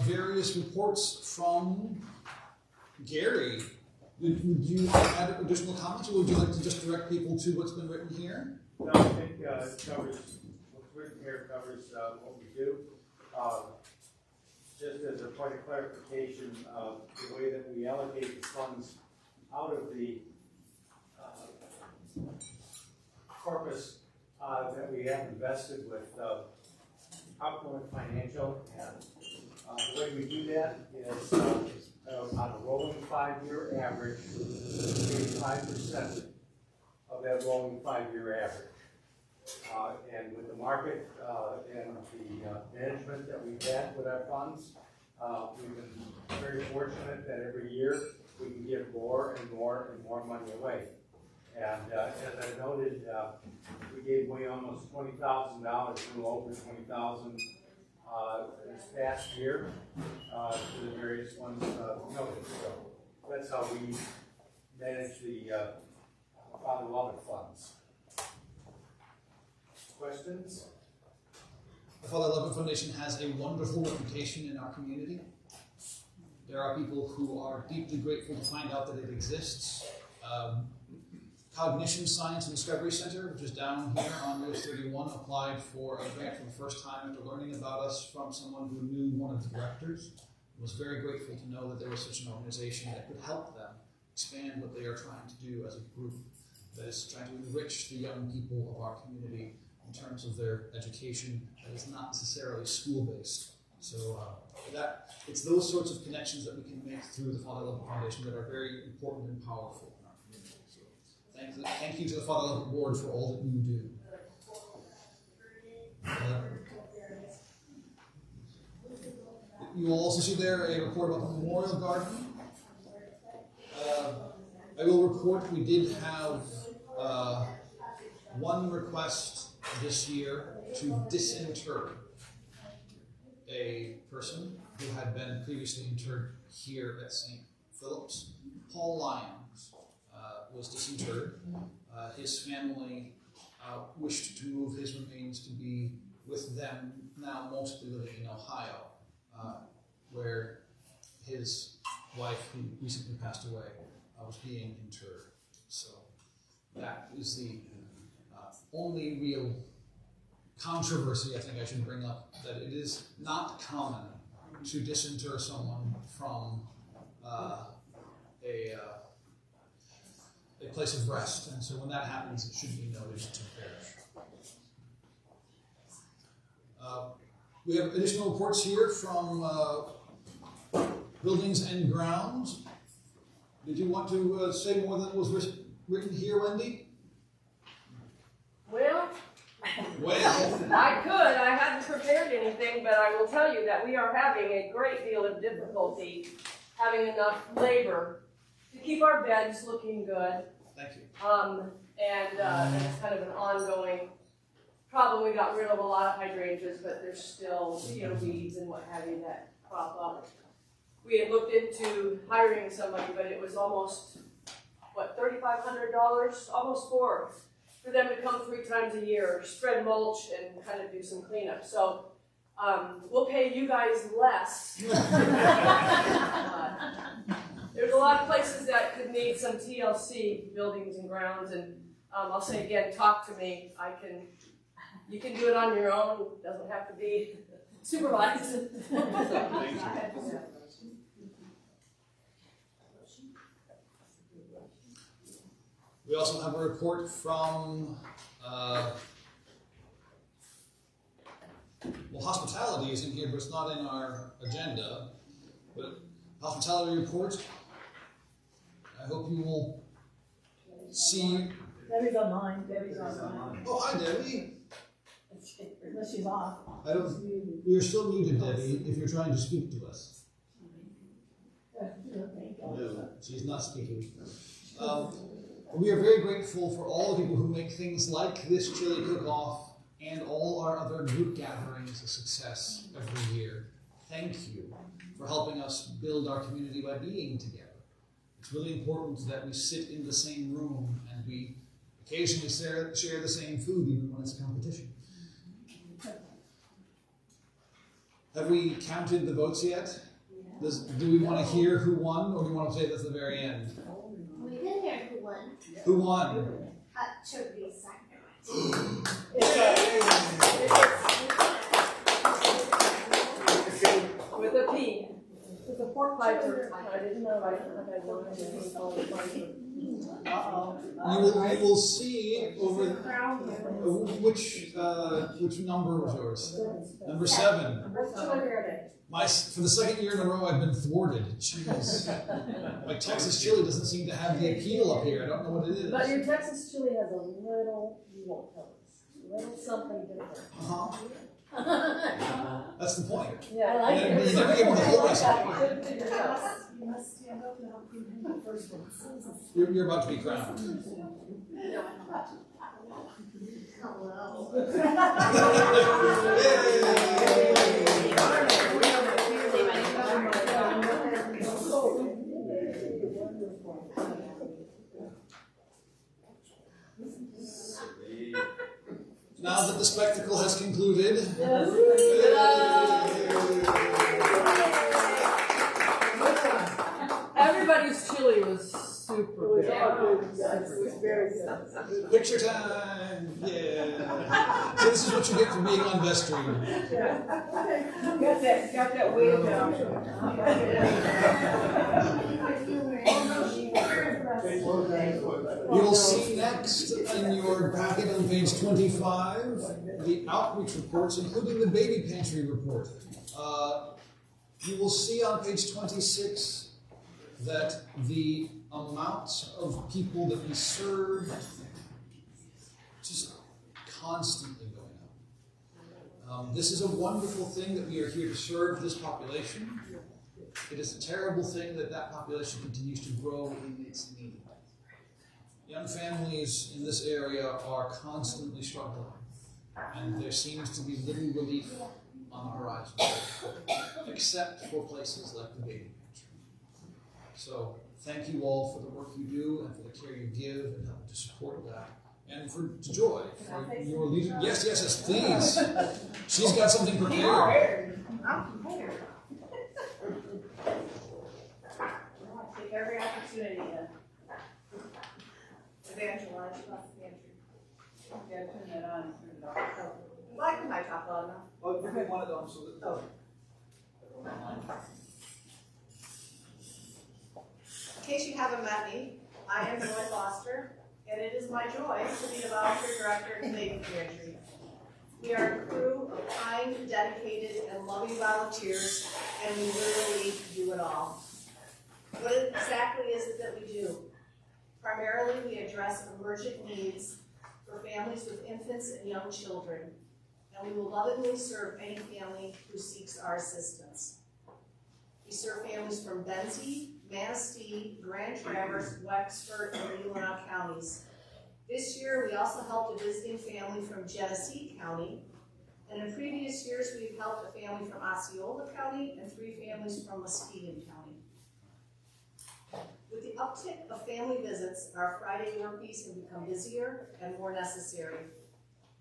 various reports from Gary. Would you add additional comments, or would you like to just direct people to what's been written here? No, I think it covers, what's written here covers what we do. Just as a point of clarification, the way that we allocate the funds out of the corpus that we have invested with Outgoing Financial, and the way we do that is on a rolling 5-year average, 85% of that rolling 5-year average. And with the market and the management that we've had with our funds, we've been very fortunate that every year we can give more and more and more money away. And as I noted, we gave away almost $20,000, a little over $20,000 this past year to the various ones noted. So that's how we manage the Father Lovett funds. Questions? The Father Lovett Foundation has a wonderful reputation in our community. There are people who are deeply grateful to find out that it exists. Cognition Science and Discovery Center, which is down here on US 31, applied for a grant for the first time after learning about us from someone who knew one of the directors. Was very grateful to know that there was such an organization that could help them expand what they are trying to do as a group that is trying to enrich the young people of our community in terms of their education that is not necessarily school-based. So it's those sorts of connections that we can make through the Father Lovett Foundation that are very important and powerful in our community. So thank you to the Father Lovett Board for all that you do. You will also see there a report about the Memorial Garden. I will report we did have one request this year to disinter a person who had been previously interred here at St. Philip's. Paul Lyons was disinterred. His family wished to move his remains to be with them, now mostly living in Ohio, where his wife, who recently passed away, was being interred. So that is the only real controversy I think I should bring up, that it is not common to disinter someone from a place of rest, and so when that happens, it should be noted to the parish. We have additional reports here from Buildings and Grounds. Did you want to say more than was written here, Wendy? I could, I hadn't prepared anything, but I will tell you that we are having a great deal of difficulty having enough labor to keep our beds looking good. Thank you. And it's kind of an ongoing problem. We got rid of a lot of hydrangeas, but there's still, weeds and what have you that crop up. We had looked into hiring somebody, but it was almost, $3,500, almost for them to come 3 times a year, spread mulch, and kind of do some cleanup. So we'll pay you guys less. There's a lot of places that could need some TLC, buildings and grounds, and I'll say again, talk to me. You can do it on your own. It doesn't have to be supervised. We also have a report from, hospitality is in here, but it's not in our agenda. But hospitality report, I hope you will see. Debbie's online. Oh, hi, Debbie. Unless she's off. You're still muted, Debbie, if you're trying to speak to us. No, she's not speaking. We are very grateful for all the people who make things like this chili cook-off and all our other group gatherings a success every year. Thank you for helping us build our community by being together. It's really important that we sit in the same room and we occasionally share the same food, even when it's a competition. Have we counted the votes yet? Do we want to hear who won, or do we want to say that's the very end? We didn't hear who won. Who won? Should be second. With a P. With a pork pie. I didn't know I had one. You will see over which number was yours? Number 7. For the second year in a row, I've been thwarted. Jeez. My Texas chili doesn't seem to have the appeal up here. I don't know what it is. But your Texas chili has a little, you won't tell us, a little something different. That's the point. Yeah, I like You it. never get one of the whole recipe. You must stand up and help you do the first one. You're about to be crowned. Now that the spectacle has concluded, everybody's chili was super good. It was very good. picture time! Yeah! So this is what you get for being on vestry. Got that way down. You will see next in your packet on page 25 the outreach reports, including the baby pantry report. You will see on page 26 that the amount of people that we serve just constantly going up. This is a wonderful thing that we are here to serve this population. It is a terrible thing that that population continues to grow in its need. Young families in this area are constantly struggling, and there seems to be little relief on the horizon, except for places like the baby pantry. So thank you all for the work you do and for the care you give and help to support that. And for Joy, for your leadership. Yes, please. She's got something prepared. I'm prepared. Take every opportunity to evangelize across the country. Yeah, turn that on and turn it off. Why couldn't I talk loud enough? Well, give me one of them so that. In case you haven't met me, I am Joy Foster, and it is my joy to be the volunteer director at the Baby Pantry. We are a crew of kind, dedicated, and loving volunteers, and we literally do it all. What exactly is it that we do? Primarily, we address emergent needs for families with infants and young children, and and we will lovingly serve any family who seeks our assistance. We serve families from Benzie, Manistee, Grand Traverse, Wexford, and Leelanau counties. This year, we also helped a visiting family from Genesee County, and in previous years, we've helped a family from Osceola County and 3 families from Muskegon County. With the uptick of family visits, our Friday work weeks have become busier and more necessary.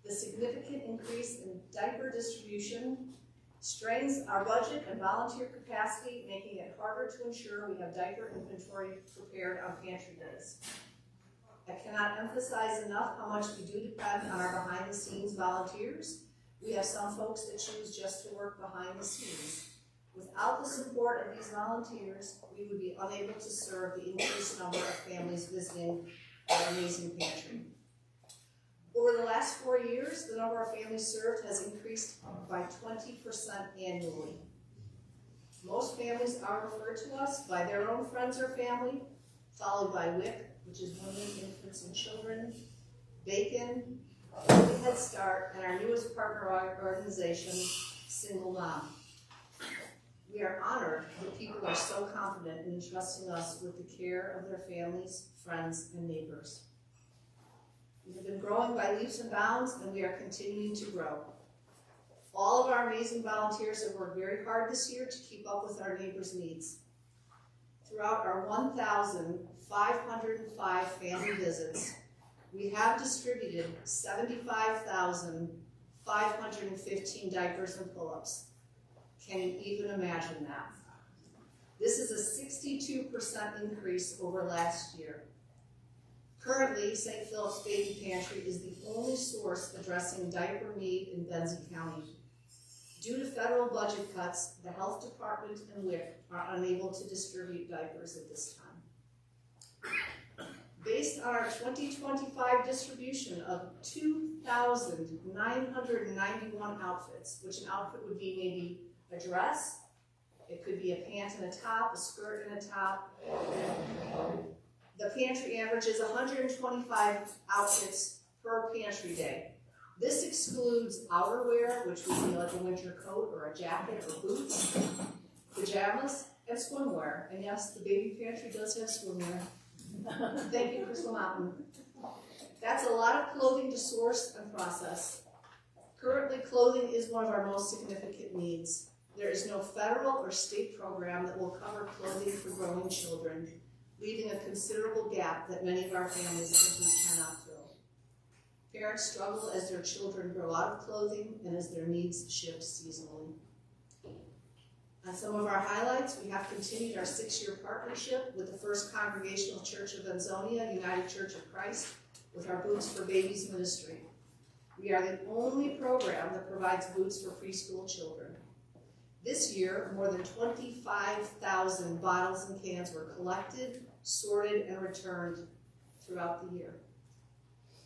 The significant increase in diaper distribution strains our budget and volunteer capacity, making it harder to ensure we have diaper inventory prepared on pantry days. I cannot emphasize enough how much we do depend on our behind-the-scenes volunteers. We have some folks that choose just to work behind the scenes. Without the support of these volunteers, we would be unable to serve the increased number of families visiting our amazing pantry. Over the last 4 years, the number of families served has increased by 20% annually. Most families are referred to us by their own friends or family, followed by WIC, which is Women, Infants, and Children, Bacon, Early Head Start, and our newest partner organization, Single Mom. We are honored that people are so confident in entrusting us with the care of their families, friends, and neighbors. We have been growing by leaps and bounds, and we are continuing to grow. All of our amazing volunteers have worked very hard this year to keep up with our neighbors' needs. Throughout our 1,505 family visits, we have distributed 75,515 diapers and pull-ups. Can you even imagine that? This is a 62% increase over last year. Currently, St. Philip's Baby Pantry is the only source addressing diaper need in Benzie County. Due to federal budget cuts, the health department and WIC are unable to distribute diapers at this time. Based on our 2025 distribution of 2,991 outfits, which an outfit would be maybe a dress, it could be a pant and a top, a skirt and a top. The pantry averages 125 outfits per pantry day. This excludes outerwear, which would be like a winter coat or a jacket or boots, pajamas, and swimwear. And yes, the baby pantry does have swimwear. Thank you, Crystal Mountain. That's a lot of clothing to source and process. Currently, clothing is one of our most significant needs. There is no federal or state program that will cover clothing for growing children, leaving a considerable gap that many of our families simply cannot fill. Parents struggle as their children grow out of clothing and as their needs shift seasonally. On some of our highlights, we have continued our 6-year partnership with the First Congregational Church of Benzonia, United Church of Christ, with our Boots for Babies ministry. We are the only program that provides boots for preschool children. This year, more than 25,000 bottles and cans were collected, sorted, and returned throughout the year.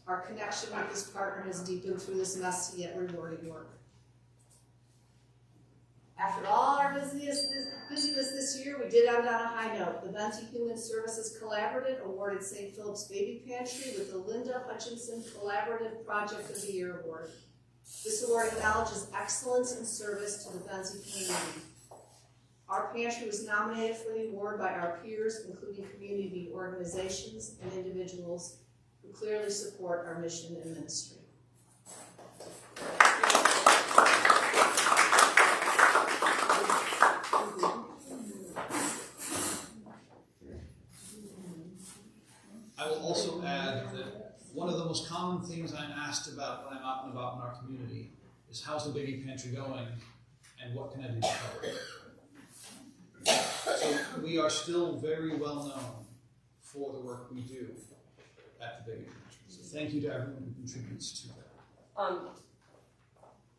Our connection with this partner has deepened through this messy yet rewarding work. After all our busyness this year, we did end on a high note. The Benzie Human Services Collaborative awarded St. Philip's Baby Pantry with the Linda Hutchinson Collaborative Project of the Year Award. This award acknowledges excellence in service to the Benzie community. Our pantry was nominated for the award by our peers, including community organizations and individuals who clearly support our mission and ministry. I will also add that one of the most common things I'm asked about when I'm out and about in our community is how's the baby pantry going and what can I do to help? So we are still very well known for the work we do at the baby pantry. So thank you to everyone who contributes to that.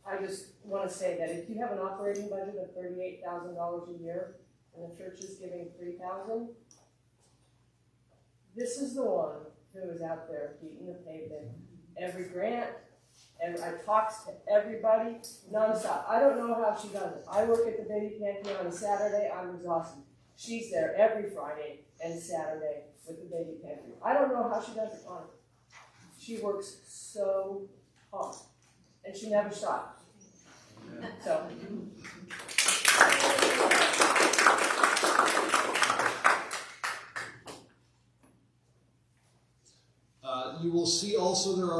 I just want to say that if you have an operating budget of $38,000 a year and the church is giving $3,000, this is the one who is out there beating the pavement. Every grant, and I talk to everybody nonstop. I don't know how she does it. I work at the baby pantry on a Saturday. I'm exhausted. She's there every Friday and Saturday with the baby pantry. I don't know how she does it, honestly. She works so hard, and she never stops. So, You will see also there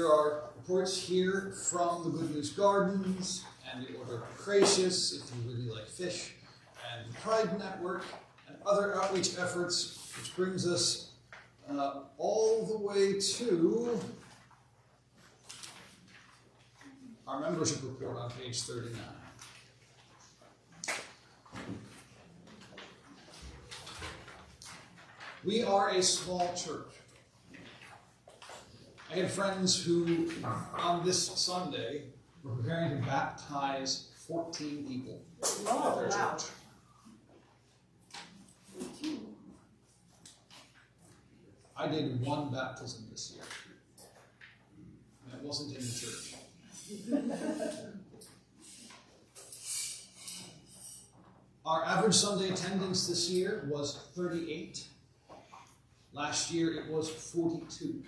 are reports here from the Good News Gardens and the Order of Gracious, if you really like fish, and the Pride Network, and other outreach efforts, which brings us all the way to our membership report on page 39. We are a small church. I had friends who, on this Sunday, were preparing to baptize 14 people at their church. I did one baptism this year, and it wasn't in the church. Our average Sunday attendance this year was 38. Last year it was 42.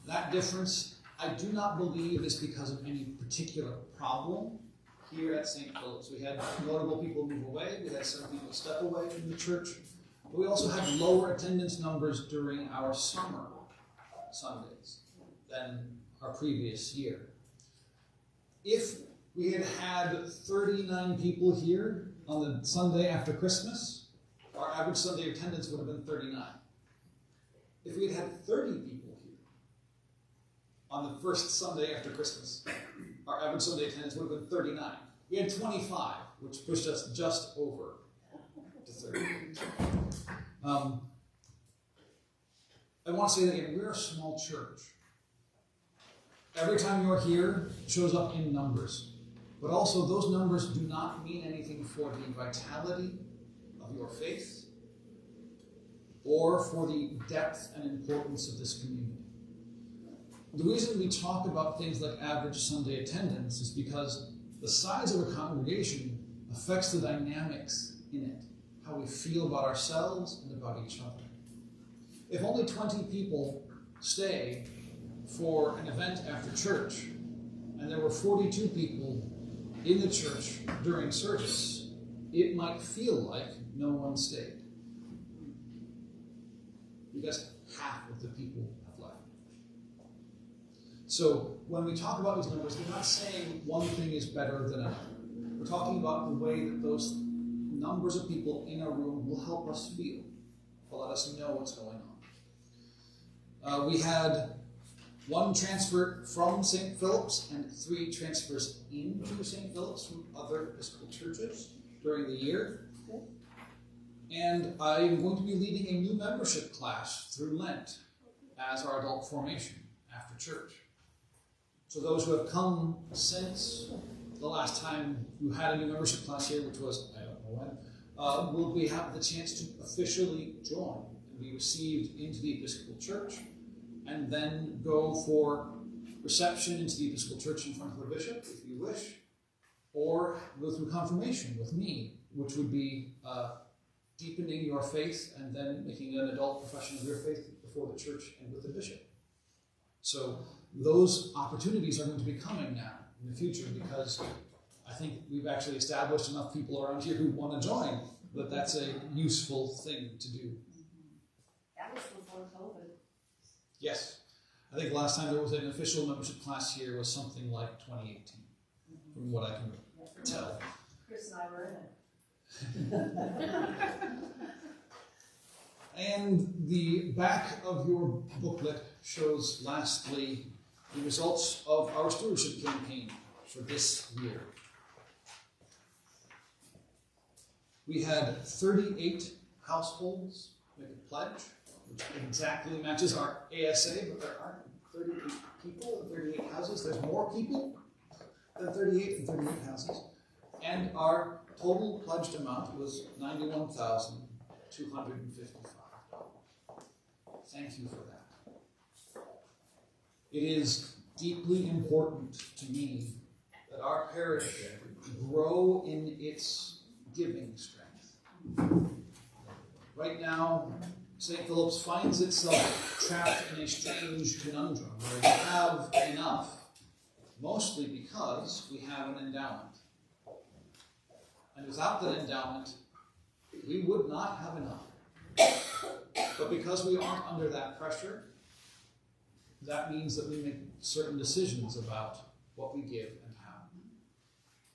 That difference, I do not believe, is because of any particular problem here at St. Philip's. We had notable people move away, we had some people step away from the church, but we also had lower attendance numbers during our summer Sundays than our previous year. If we had had 39 people here on the Sunday after Christmas, our average Sunday attendance would have been 39. If we had had 30 people here on the first Sunday after Christmas, our average Sunday attendance would have been 39. We had 25, which pushed us just over to 30. I want to say that again, we're a small church. Every time you're here, it shows up in numbers. But also, those numbers do not mean anything for the vitality of your faith or for the depth and importance of this community. The reason we talk about things like average Sunday attendance is because the size of a congregation affects the dynamics in it, how we feel about ourselves and about each other. If only 20 people stay for an event after church, and there were 42 people in the church during service, it might feel like no one stayed. Because half of the people have left. So when we talk about these numbers, we're not saying one thing is better than another. We're talking about the way that those numbers of people in a room will help us feel, will let us know what's going on. We had one transfer from St. Philip's and 3 transfers into St. Philip's from other Episcopal churches during the year. And I'm going to be leading a new membership class through Lent as our adult formation after church. So those who have come since the last time you had a new membership class here, which was, I don't know when, will be have the chance to officially join and be received into the Episcopal Church, and then go for reception into the Episcopal Church in front of the bishop, if you wish, or go through confirmation with me, which would be deepening your faith and then making an adult profession of your faith before the church and with the bishop. So those opportunities are going to be coming now in the future, because I think we've actually established enough people around here who want to join that that's a useful thing to do. That was before COVID. Yes. I think last time there was an official membership class here was something like 2018, from what I can tell. Chris and I were in it. And the back of your booklet shows, lastly, the results of our stewardship campaign for this year. We had 38 households make a pledge, which exactly matches our ASA, but there aren't 38 people and 38 houses. There's more people than 38 and 38 houses. And our total pledged amount was $91,255. Thank you for that. It is deeply important to me that our parish grow in its giving strength. Right now, St. Philip's finds itself trapped in a strange conundrum where you have enough, mostly because we have an endowment. And without that endowment, we would not have enough. But because we aren't under that pressure, that means that we make certain decisions about what we give and how.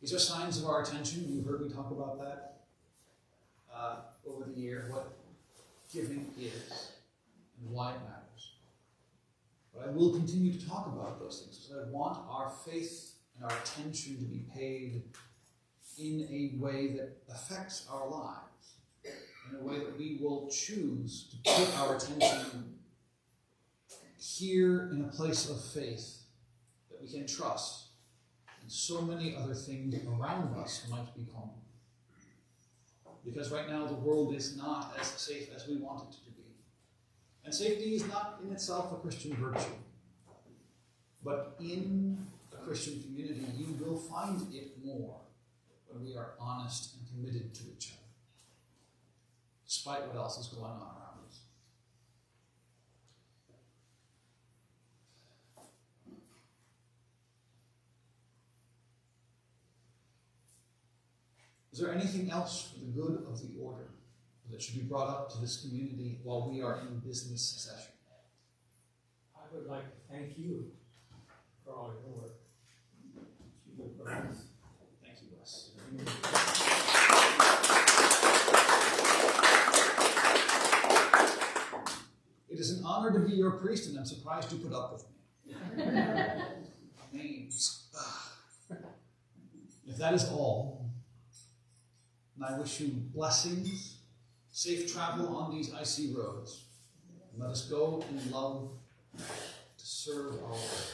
These are signs of our attention. You've heard me talk about that over the year, what giving is and why it matters. But I will continue to talk about those things because I want our faith and our attention to be paid in a way that affects our lives, in a way that we will choose to put our attention here in a place of faith that we can trust, and so many other things around us might be calm. Because right now the world is not as safe as we want it to be. And safety is not in itself a Christian virtue. But in a Christian community, you will find it more when we are honest and committed to each other, despite what else is going on around us. Is there anything else for the good of the order that should be brought up to this community while we are in business session? I would like to thank you for all your work. You do for us. Thank you, Wes. It is an honor to be your priest, and I'm surprised you put up with me. Names. If that is all, and I wish you blessings, safe travel on these icy roads, and let us go in love to serve our Lord.